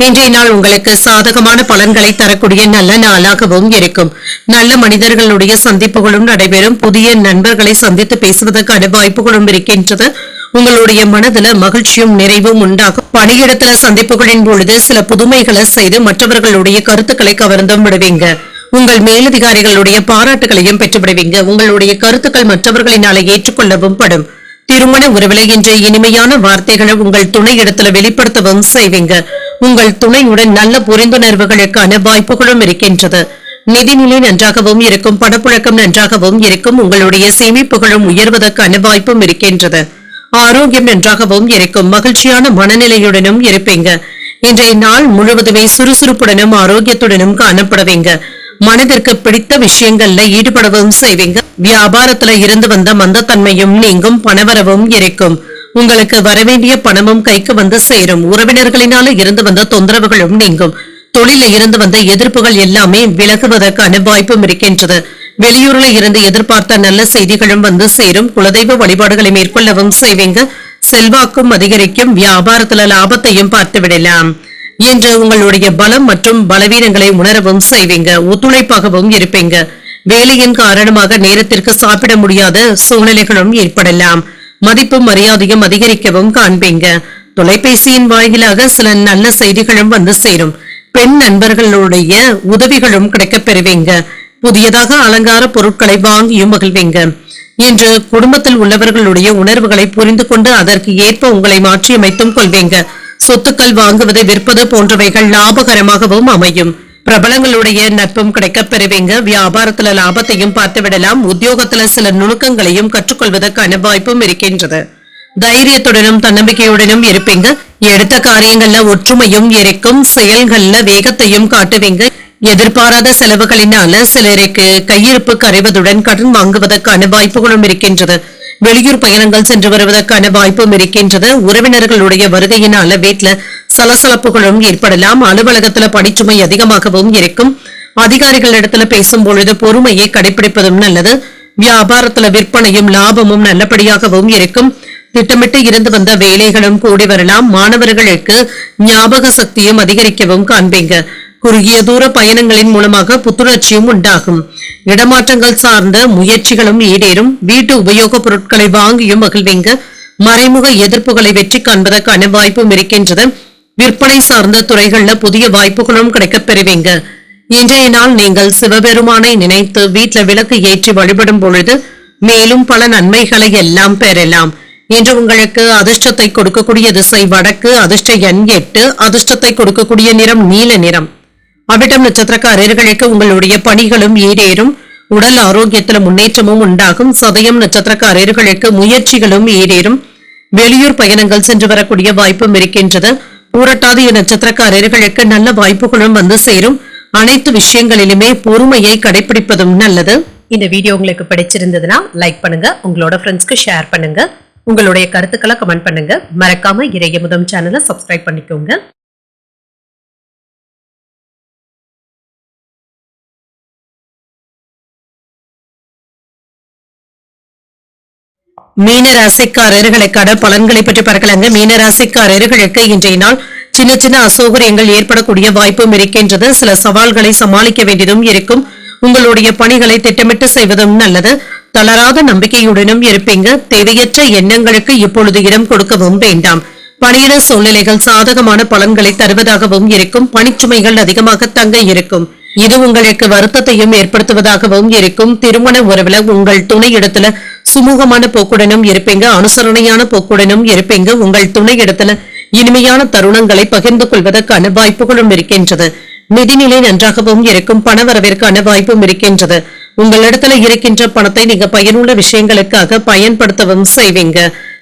இன்றைய நாள் உங்களுக்கு சாதகமான பலன்களை தரக்கூடிய நல்ல நாளாகவும் இருக்கும். நல்ல மனிதர்களுடைய சந்திப்புகளும் நடைபெறும். புதிய நண்பர்களை சந்தித்து பேசுவதற்கான வாய்ப்புகளும் இருக்கின்றது. உங்களுடைய மனதுல மகிழ்ச்சியும் நிறைவும் உண்டாகும். பணியிடத்துல சந்திப்புகளின் பொழுது சில புதுமைகளை செய்து மற்றவர்களுடைய கருத்துக்களை கவர்ந்தும் விடுவீங்க. உங்கள் மேலதிகாரிகளுடைய பாராட்டுகளையும் பெற்றுவிடுவீங்க. உங்களுடைய கருத்துக்கள் மற்றவர்களினால ஏற்றுக்கொள்ளவும் படும். திருமண உறவில இன்று இனிமையான வார்த்தைகளை உங்கள் துணை இடத்துல வெளிப்படுத்தவும் செய்வீங்க. உங்கள் துணையுடன் நல்ல புரிந்துணர்வுகளுக்கான வாய்ப்புகளும் இருக்கின்றது. நிதிநிலை நன்றாகவும் இருக்கும். பணப்புழக்கம் நன்றாகவும் இருக்கும். உங்களுடைய சேமிப்புகளும் உயர்வதற்கான வாய்ப்பும் இருக்கின்றது. ஆரோக்கியம் நன்றாகவும் இருக்கும். மகிழ்ச்சியான மனநிலையுடனும் இருப்பீங்க. இன்றைய நாள் முழுவதுமே சுறுசுறுப்புடனும் ஆரோக்கியத்துடனும் காணப்படுவீங்க. மனதிற்கு பிடித்த விஷயங்கள்ல ஈடுபடவும் செய்வீங்க. வியாபாரத்துல இருந்து வந்த மந்தத்தன்மையும் நீங்கும். பணவரவும் இருக்கும். உங்களுக்கு வரவேண்டிய பணமும் கைக்கு வந்து சேரும். உறவினர்களினால இருந்து வந்த தொந்தரவுகளும் நீங்கும். தொழில இருந்து வந்த எதிர்ப்புகள் எல்லாமே விலகுவதற்கான வாய்ப்பும் இருக்கின்றது. வெளியூர்ல இருந்து எதிர்பார்த்த நல்ல செய்திகளும் வந்து சேரும். குலதெய்வ வழிபாடுகளை மேற்கொள்ளவும் செய்வீங்க. செல்வாக்கும் அதிகரிக்கும். வியாபாரத்துல லாபத்தையும் பார்த்து விடலாம். இன்று உங்களுடைய பலம் மற்றும் பலவீனங்களை உணரவும் செய்வீங்க. ஒத்துழைப்பாகவும் இருப்பீங்க. வேலையின் காரணமாக நேரத்திற்கு சாப்பிட முடியாத சூழ்நிலைகளும் ஏற்படலாம். மதிப்பும் மரியாதையும் அதிகரிக்கவும் காண்பீங்க. தொலைபேசியின் வாயிலாக சில நல்ல செய்திகளும் வந்து சேரும். பெண் நண்பர்களுடைய உதவிகளும் கிடைக்கப் பெறுவீங்க. புதியதாக அலங்கார பொருட்களை வாங்கியும் மகிழ்வீங்க. இன்று குடும்பத்தில் உள்ளவர்களுடைய உணர்வுகளை புரிந்து கொண்டு அதற்கு ஏற்ப உங்களை மாற்றியமைத்தும் கொள்வீங்க. சொத்துக்கள் வாங்குவது விற்பது போன்றவைகள் லாபகரமாகவும் அமையும். பிரபலங்களுடைய நட்பும் கிடைக்கப் பெறுவீங்க. வியாபாரத்துல லாபத்தையும் பார்த்து விடலாம். உத்தியோகத்துல சில நுணுக்கங்களையும் கற்றுக்கொள்வதற்கான வாய்ப்பும் இருக்கின்றது. தைரியத்துடனும் தன்னம்பிக்கையுடனும் இருப்பீங்க. எடுத்த காரியங்கள்ல ஒற்றுமையும் இருக்கும். செயல்கள்ல வேகத்தையும் காட்டுவீங்க. எதிர்பாராத செலவுகளினால சிலருக்கு கையிருப்பு கரைவதுடன் கடன் வாங்குவதற்கான வாய்ப்புகளும் இருக்கின்றது. வெளியூர் பயணங்கள் சென்று வருவதற்கான வாய்ப்பும் இருக்கின்றது. உறவினர்களுடைய வருகையினால வீட்டுல சலசலப்புகளும் ஏற்படலாம். அலுவலகத்துல பணிச்சுமை அதிகமாகவும் இருக்கும். அதிகாரிகளிடத்துல பேசும் பொழுது பொறுமையை கடைபிடிப்பதும் நல்லது. வியாபாரத்துல விற்பனையும் லாபமும் நல்லபடியாகவும் இருக்கும். திட்டமிட்டு இருந்து வந்த வேலைகளும் கூடி வரலாம். மாணவர்களுக்கு ஞாபக சக்தியும் அதிகரிக்கவும் காண்பீங்க. குறுகிய தூர பயணங்களின் மூலமாக புத்துணர்ச்சியும் உண்டாகும். இடமாற்றங்கள் சார்ந்த முயற்சிகளும் ஈடேறும். வீட்டு உபயோக பொருட்களை வாங்கியும் மகிழ்வீங்க. மறைமுக எதிர்ப்புகளை வெற்றி காண்பதற்கான வாய்ப்பும் இருக்கின்றது. விற்பனை சார்ந்த துறைகள்ல புதிய வாய்ப்புகளும் கிடைக்கப் பெறுவீங்க. இன்றைய நாள் நீங்கள் சிவபெருமானை நினைத்து வீட்டுல விளக்கு ஏற்றி வழிபடும் பொழுது மேலும் பல நன்மைகளை எல்லாம் பெறலாம். இன்று உங்களுக்கு அதிர்ஷ்டத்தை கொடுக்கக்கூடிய திசை வடக்கு. அதிர்ஷ்ட எண் 8. அதிர்ஷ்டத்தை கொடுக்கக்கூடிய நிறம் நீல நிறம். அவிட்டம் நட்சத்திரக்காரர்களுக்கு உங்களுடைய பணிகளும் ஈடேறும். உடல் ஆரோக்கியத்துல முன்னேற்றமும் உண்டாகும். சதயம் நட்சத்திரக்காரர்களுக்கு முயற்சிகளும் ஈடேறும். வெளியூர் பயணங்கள் சென்று வரக்கூடிய வாய்ப்பும் இருக்கின்றது. பூரட்டாதி நட்சத்திரக்காரர்களுக்கு நல்ல வாய்ப்புகளும் வந்து சேரும். அனைத்து விஷயங்களிலுமே பொறுமையை கடைபிடிப்பதும் நல்லது. இந்த வீடியோ உங்களுக்கு பிடிச்சிருந்ததுன்னா லைக் பண்ணுங்க, உங்களோட ஃப்ரெண்ட்ஸ்க்கு ஷேர் பண்ணுங்க, உங்களுடைய கருத்துக்களை கமெண்ட் பண்ணுங்க. மறக்காம இறையமுதம் சேனலை சப்ஸ்கிரைப் பண்ணிக்கோங்க. மீனராசிக்காரர்களுக்கான பலன்களை பற்றி பார்க்கலாங்க. மீனராசிக்காரர்களுக்கு இன்றைய நாள் சின்ன சின்ன அசௌகரியங்கள் ஏற்படக்கூடிய வாய்ப்பும் இருக்கின்றது. சில சவால்களை சமாளிக்க வேண்டியதும் இருக்கும். உங்களுடைய பணிகளை திட்டமிட்டு செய்வதும் நல்லது. தளராத நம்பிக்கையுடனும் இருப்பீங்க. தேவையற்ற எண்ணங்களுக்கு இப்பொழுது இடம் கொடுக்கவும் வேண்டாம். பணியிட சூழ்நிலைகள் சாதகமான பலன்களை தருவதாகவும் இருக்கும். பணிச்சுமைகள் அதிகமாக தங்க இருக்கும். இது உங்களுக்கு வருத்தத்தையும் ஏற்படுத்துவதாகவும் இருக்கும். திருமண உறவுல உங்கள் துணை இடத்துல சுமூகமான போக்குடனும் இருப்பீங்க. அனுசரணையான போக்குடனும் இருப்பீங்க. உங்கள் துணை இடத்துல இனிமையான தருணங்களை பகிர்ந்து கொள்வதற்கான வாய்ப்புகளும் இருக்கின்றது. நிதிநிலை நன்றாகவும் இருக்கும். பணவரவிற்கான வாய்ப்பும் இருக்கின்றது. உங்களிடத்துல இருக்கின்ற பணத்தை நீங்க பயனுள்ள விஷயங்களுக்காக பயன்படுத்தவும் செய்வீங்க.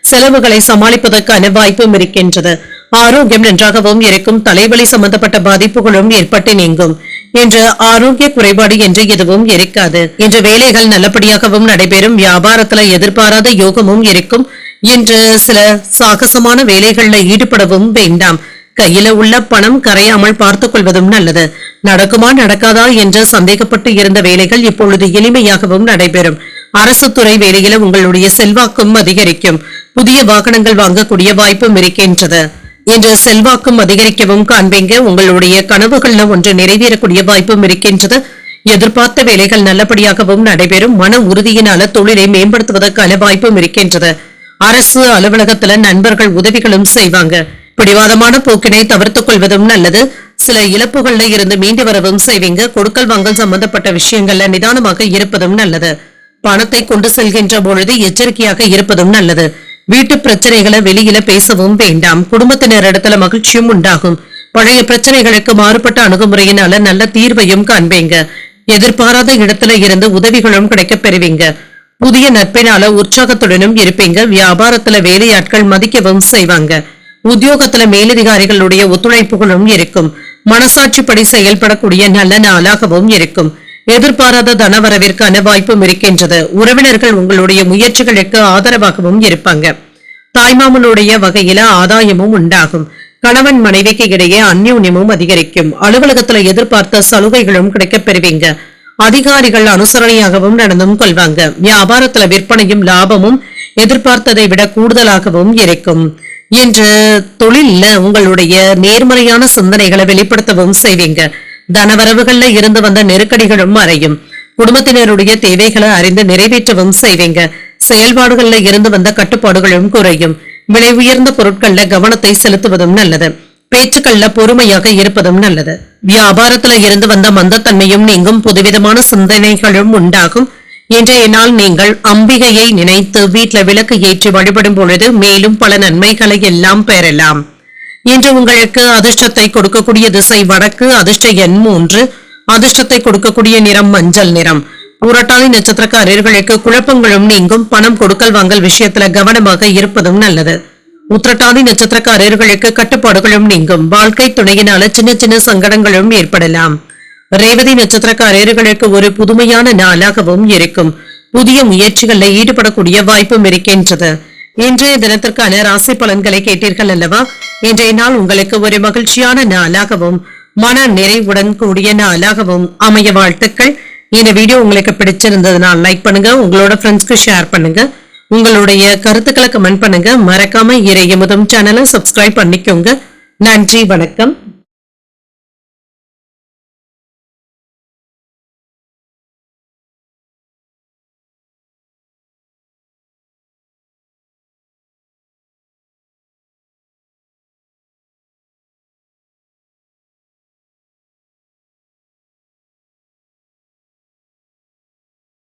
செலவுகளை சமாளிப்பதற்கான வாய்ப்பும் இருக்கின்றது. ஆரோக்கியம் நன்றாகவும் இருக்கும். தலைவலி சம்பந்தப்பட்ட பாதிப்புகளும் ஏற்பட்டு நீங்கும். என்று ஆரோக்கிய குறைபாடு என்று எதுவும் இருக்காது. என்ற வேலைகள் நல்லபடியாகவும் நடைபெறும். வியாபாரத்துல எதிர்பாராத யோகமும் இருக்கும். என்று சில சாகசமான வேலைகள்ல ஈடுபடவும் வேண்டாம். கையில உள்ள பணம் கரையாமல் பார்த்துக் கொள்வதும் நல்லது. நடக்குமா நடக்காதா என்று சந்தேகப்பட்டு இருந்த வேலைகள் இப்பொழுது எளிமையாகவும் நடைபெறும். அரசு துறை வேலையில உங்களுடைய செல்வாக்கும் அதிகரிக்கும். புதிய வாகனங்கள் வாங்கக்கூடிய வாய்ப்பும் இருக்கின்றது. என்று செல்வாக்கும் அதிகரிக்கவும் காண்பீங்க. உங்களுடைய கனவுகள்ல ஒன்று நிறைவேறக்கூடிய வாய்ப்பும் இருக்கின்றது. எதிர்பார்த்த வேலைகள் நல்லபடியாகவும் நடைபெறும். மன உறுதியினால தொழிலை மேம்படுத்துவதற்கான வாய்ப்பும் இருக்கின்றது. அரசு அலுவலகத்துல நண்பர்கள் உதவிகளும் செய்வாங்க. பிடிவாதமான போக்கினை தவிர்த்துக் கொள்வதும் நல்லது. சில இழப்புகள்ல இருந்து மீண்டு வரவும் செய்வீங்க. கொடுக்கல் வாங்கல் சம்பந்தப்பட்ட விஷயங்கள்ல நிதானமாக இருப்பதும் நல்லது. பணத்தை கொண்டு செல்கின்ற பொழுது எச்சரிக்கையாக இருப்பதும் நல்லது. வீட்டு பிரச்சனைகளை வெளியில பேசவும் வேண்டாம். குடும்பத்தினர் இடத்துல மகிழ்ச்சியும் உண்டாகும். பழைய பிரச்சனைகளுக்கு மாறுபட்ட அணுகுமுறையினால நல்ல தீர்வையும் காண்பீங்க. எதிர்பாராத இடத்துல இருந்து உதவிகளும் கிடைக்கப் பெறுவீங்க. புதிய நட்பினால உற்சாகத்துடனும் இருப்பீங்க. வியாபாரத்துல வேலையாட்கள் மதிக்கவும் செய்வாங்க. உத்தியோகத்துல மேலதிகாரிகளுடைய ஒத்துழைப்புகளும் இருக்கும். மனசாட்சிப்படி செயல்படக்கூடிய நல்ல நாளாகவும் இருக்கும். எதிர்பாராத தனவரவிற்கான வாய்ப்பும் இருக்கின்றது. உறவினர்கள் உங்களுடைய முயற்சிகளுக்கு ஆதரவாகவும் இருப்பாங்க. தாய்மாமனுடைய வகையில ஆதாயமும் உண்டாகும். கணவன் மனைவிக்கு இடையே அந்யோன்யமும் அதிகரிக்கும். அலுவலகத்துல எதிர்பார்த்த சலுகைகளும் கிடைக்கப் பெறுவீங்க. அதிகாரிகள் அனுசரணையாகவும் நடந்தும் கொள்வாங்க. வியாபாரத்துல விற்பனையும் லாபமும் எதிர்பார்த்ததை விட கூடுதலாகவும் இருக்கும். என்று தொழில்ல உங்களுடைய நேர்மறையான சிந்தனைகளை வெளிப்படுத்தவும் செய்வீங்க. தனவரவுகள்ல இருந்து வந்த நெருக்கடிகளும் மறையும். குடும்பத்தினருடைய தேவைகளை அறிந்து நிறைவேற்றவும் செய்வீங்க. செயல்பாடுகள்ல இருந்து வந்த கட்டுப்பாடுகளும் குறையும். விலை உயர்ந்த பொருட்கள்ல கவனத்தை செலுத்துவதும் நல்லது. பேச்சுக்கள்ல பொறுமையாக இருப்பதும் நல்லது. வியாபாரத்துல இருந்து வந்த மந்தத்தன்மையும் நீங்கும். புதுவிதமான சிந்தனைகளும் உண்டாகும். இன்றைய நாள் நீங்கள் அம்பிகையை நினைத்து வீட்டுல விளக்கு ஏற்றி வழிபடும் பொழுது மேலும் பல நன்மைகளை எல்லாம் பெறலாம். இன்று உங்களுக்கு அதிர்ஷ்டத்தை கொடுக்கக்கூடிய திசை வடக்கு. அதிர்ஷ்ட எண் 3. அதிர்ஷ்டத்தை கொடுக்கக்கூடிய நிறம் மஞ்சள் நிறம். பூரட்டாதி நட்சத்திரக்காரர்களுக்கு குழப்பங்களும் நீங்கும். பணம் கொடுக்கல் வாங்கல் விஷயத்துல கவனமாக இருப்பதும் நல்லது. உத்திரட்டாதி நட்சத்திரக்காரர்களுக்கு கட்டுப்பாடுகளும் நீங்கும். வாழ்க்கை துணையினால சின்ன சின்ன சங்கடங்களும் ஏற்படலாம். ரேவதி நட்சத்திரக்காரர்களுக்கு ஒரு புதுமையான நாளாகவும் இருக்கும். புதிய முயற்சிகள்ல ஈடுபடக்கூடிய வாய்ப்பும் இருக்கின்றது. இன்றைய தினத்திற்கான ராசி பலன்களை கேட்டீர்கள் அல்லவா? இன்றைய நாள் உங்களுக்கு ஒரு மகிழ்ச்சியான நாளாகவும் மன நிறைவுடன் கூடிய நாளாகவும் அமைய வாழ்த்துக்கள். இந்த வீடியோ உங்களுக்கு பிடிச்சிருந்ததுனால் லைக் பண்ணுங்க, உங்களோட ஃப்ரெண்ட்ஸ்க்கு ஷேர் பண்ணுங்க, உங்களுடைய கருத்துக்களை கமெண்ட் பண்ணுங்க. மறக்காம இறையமுதம் சேனலை சப்ஸ்கிரைப் பண்ணிக்கோங்க. நன்றி, வணக்கம்.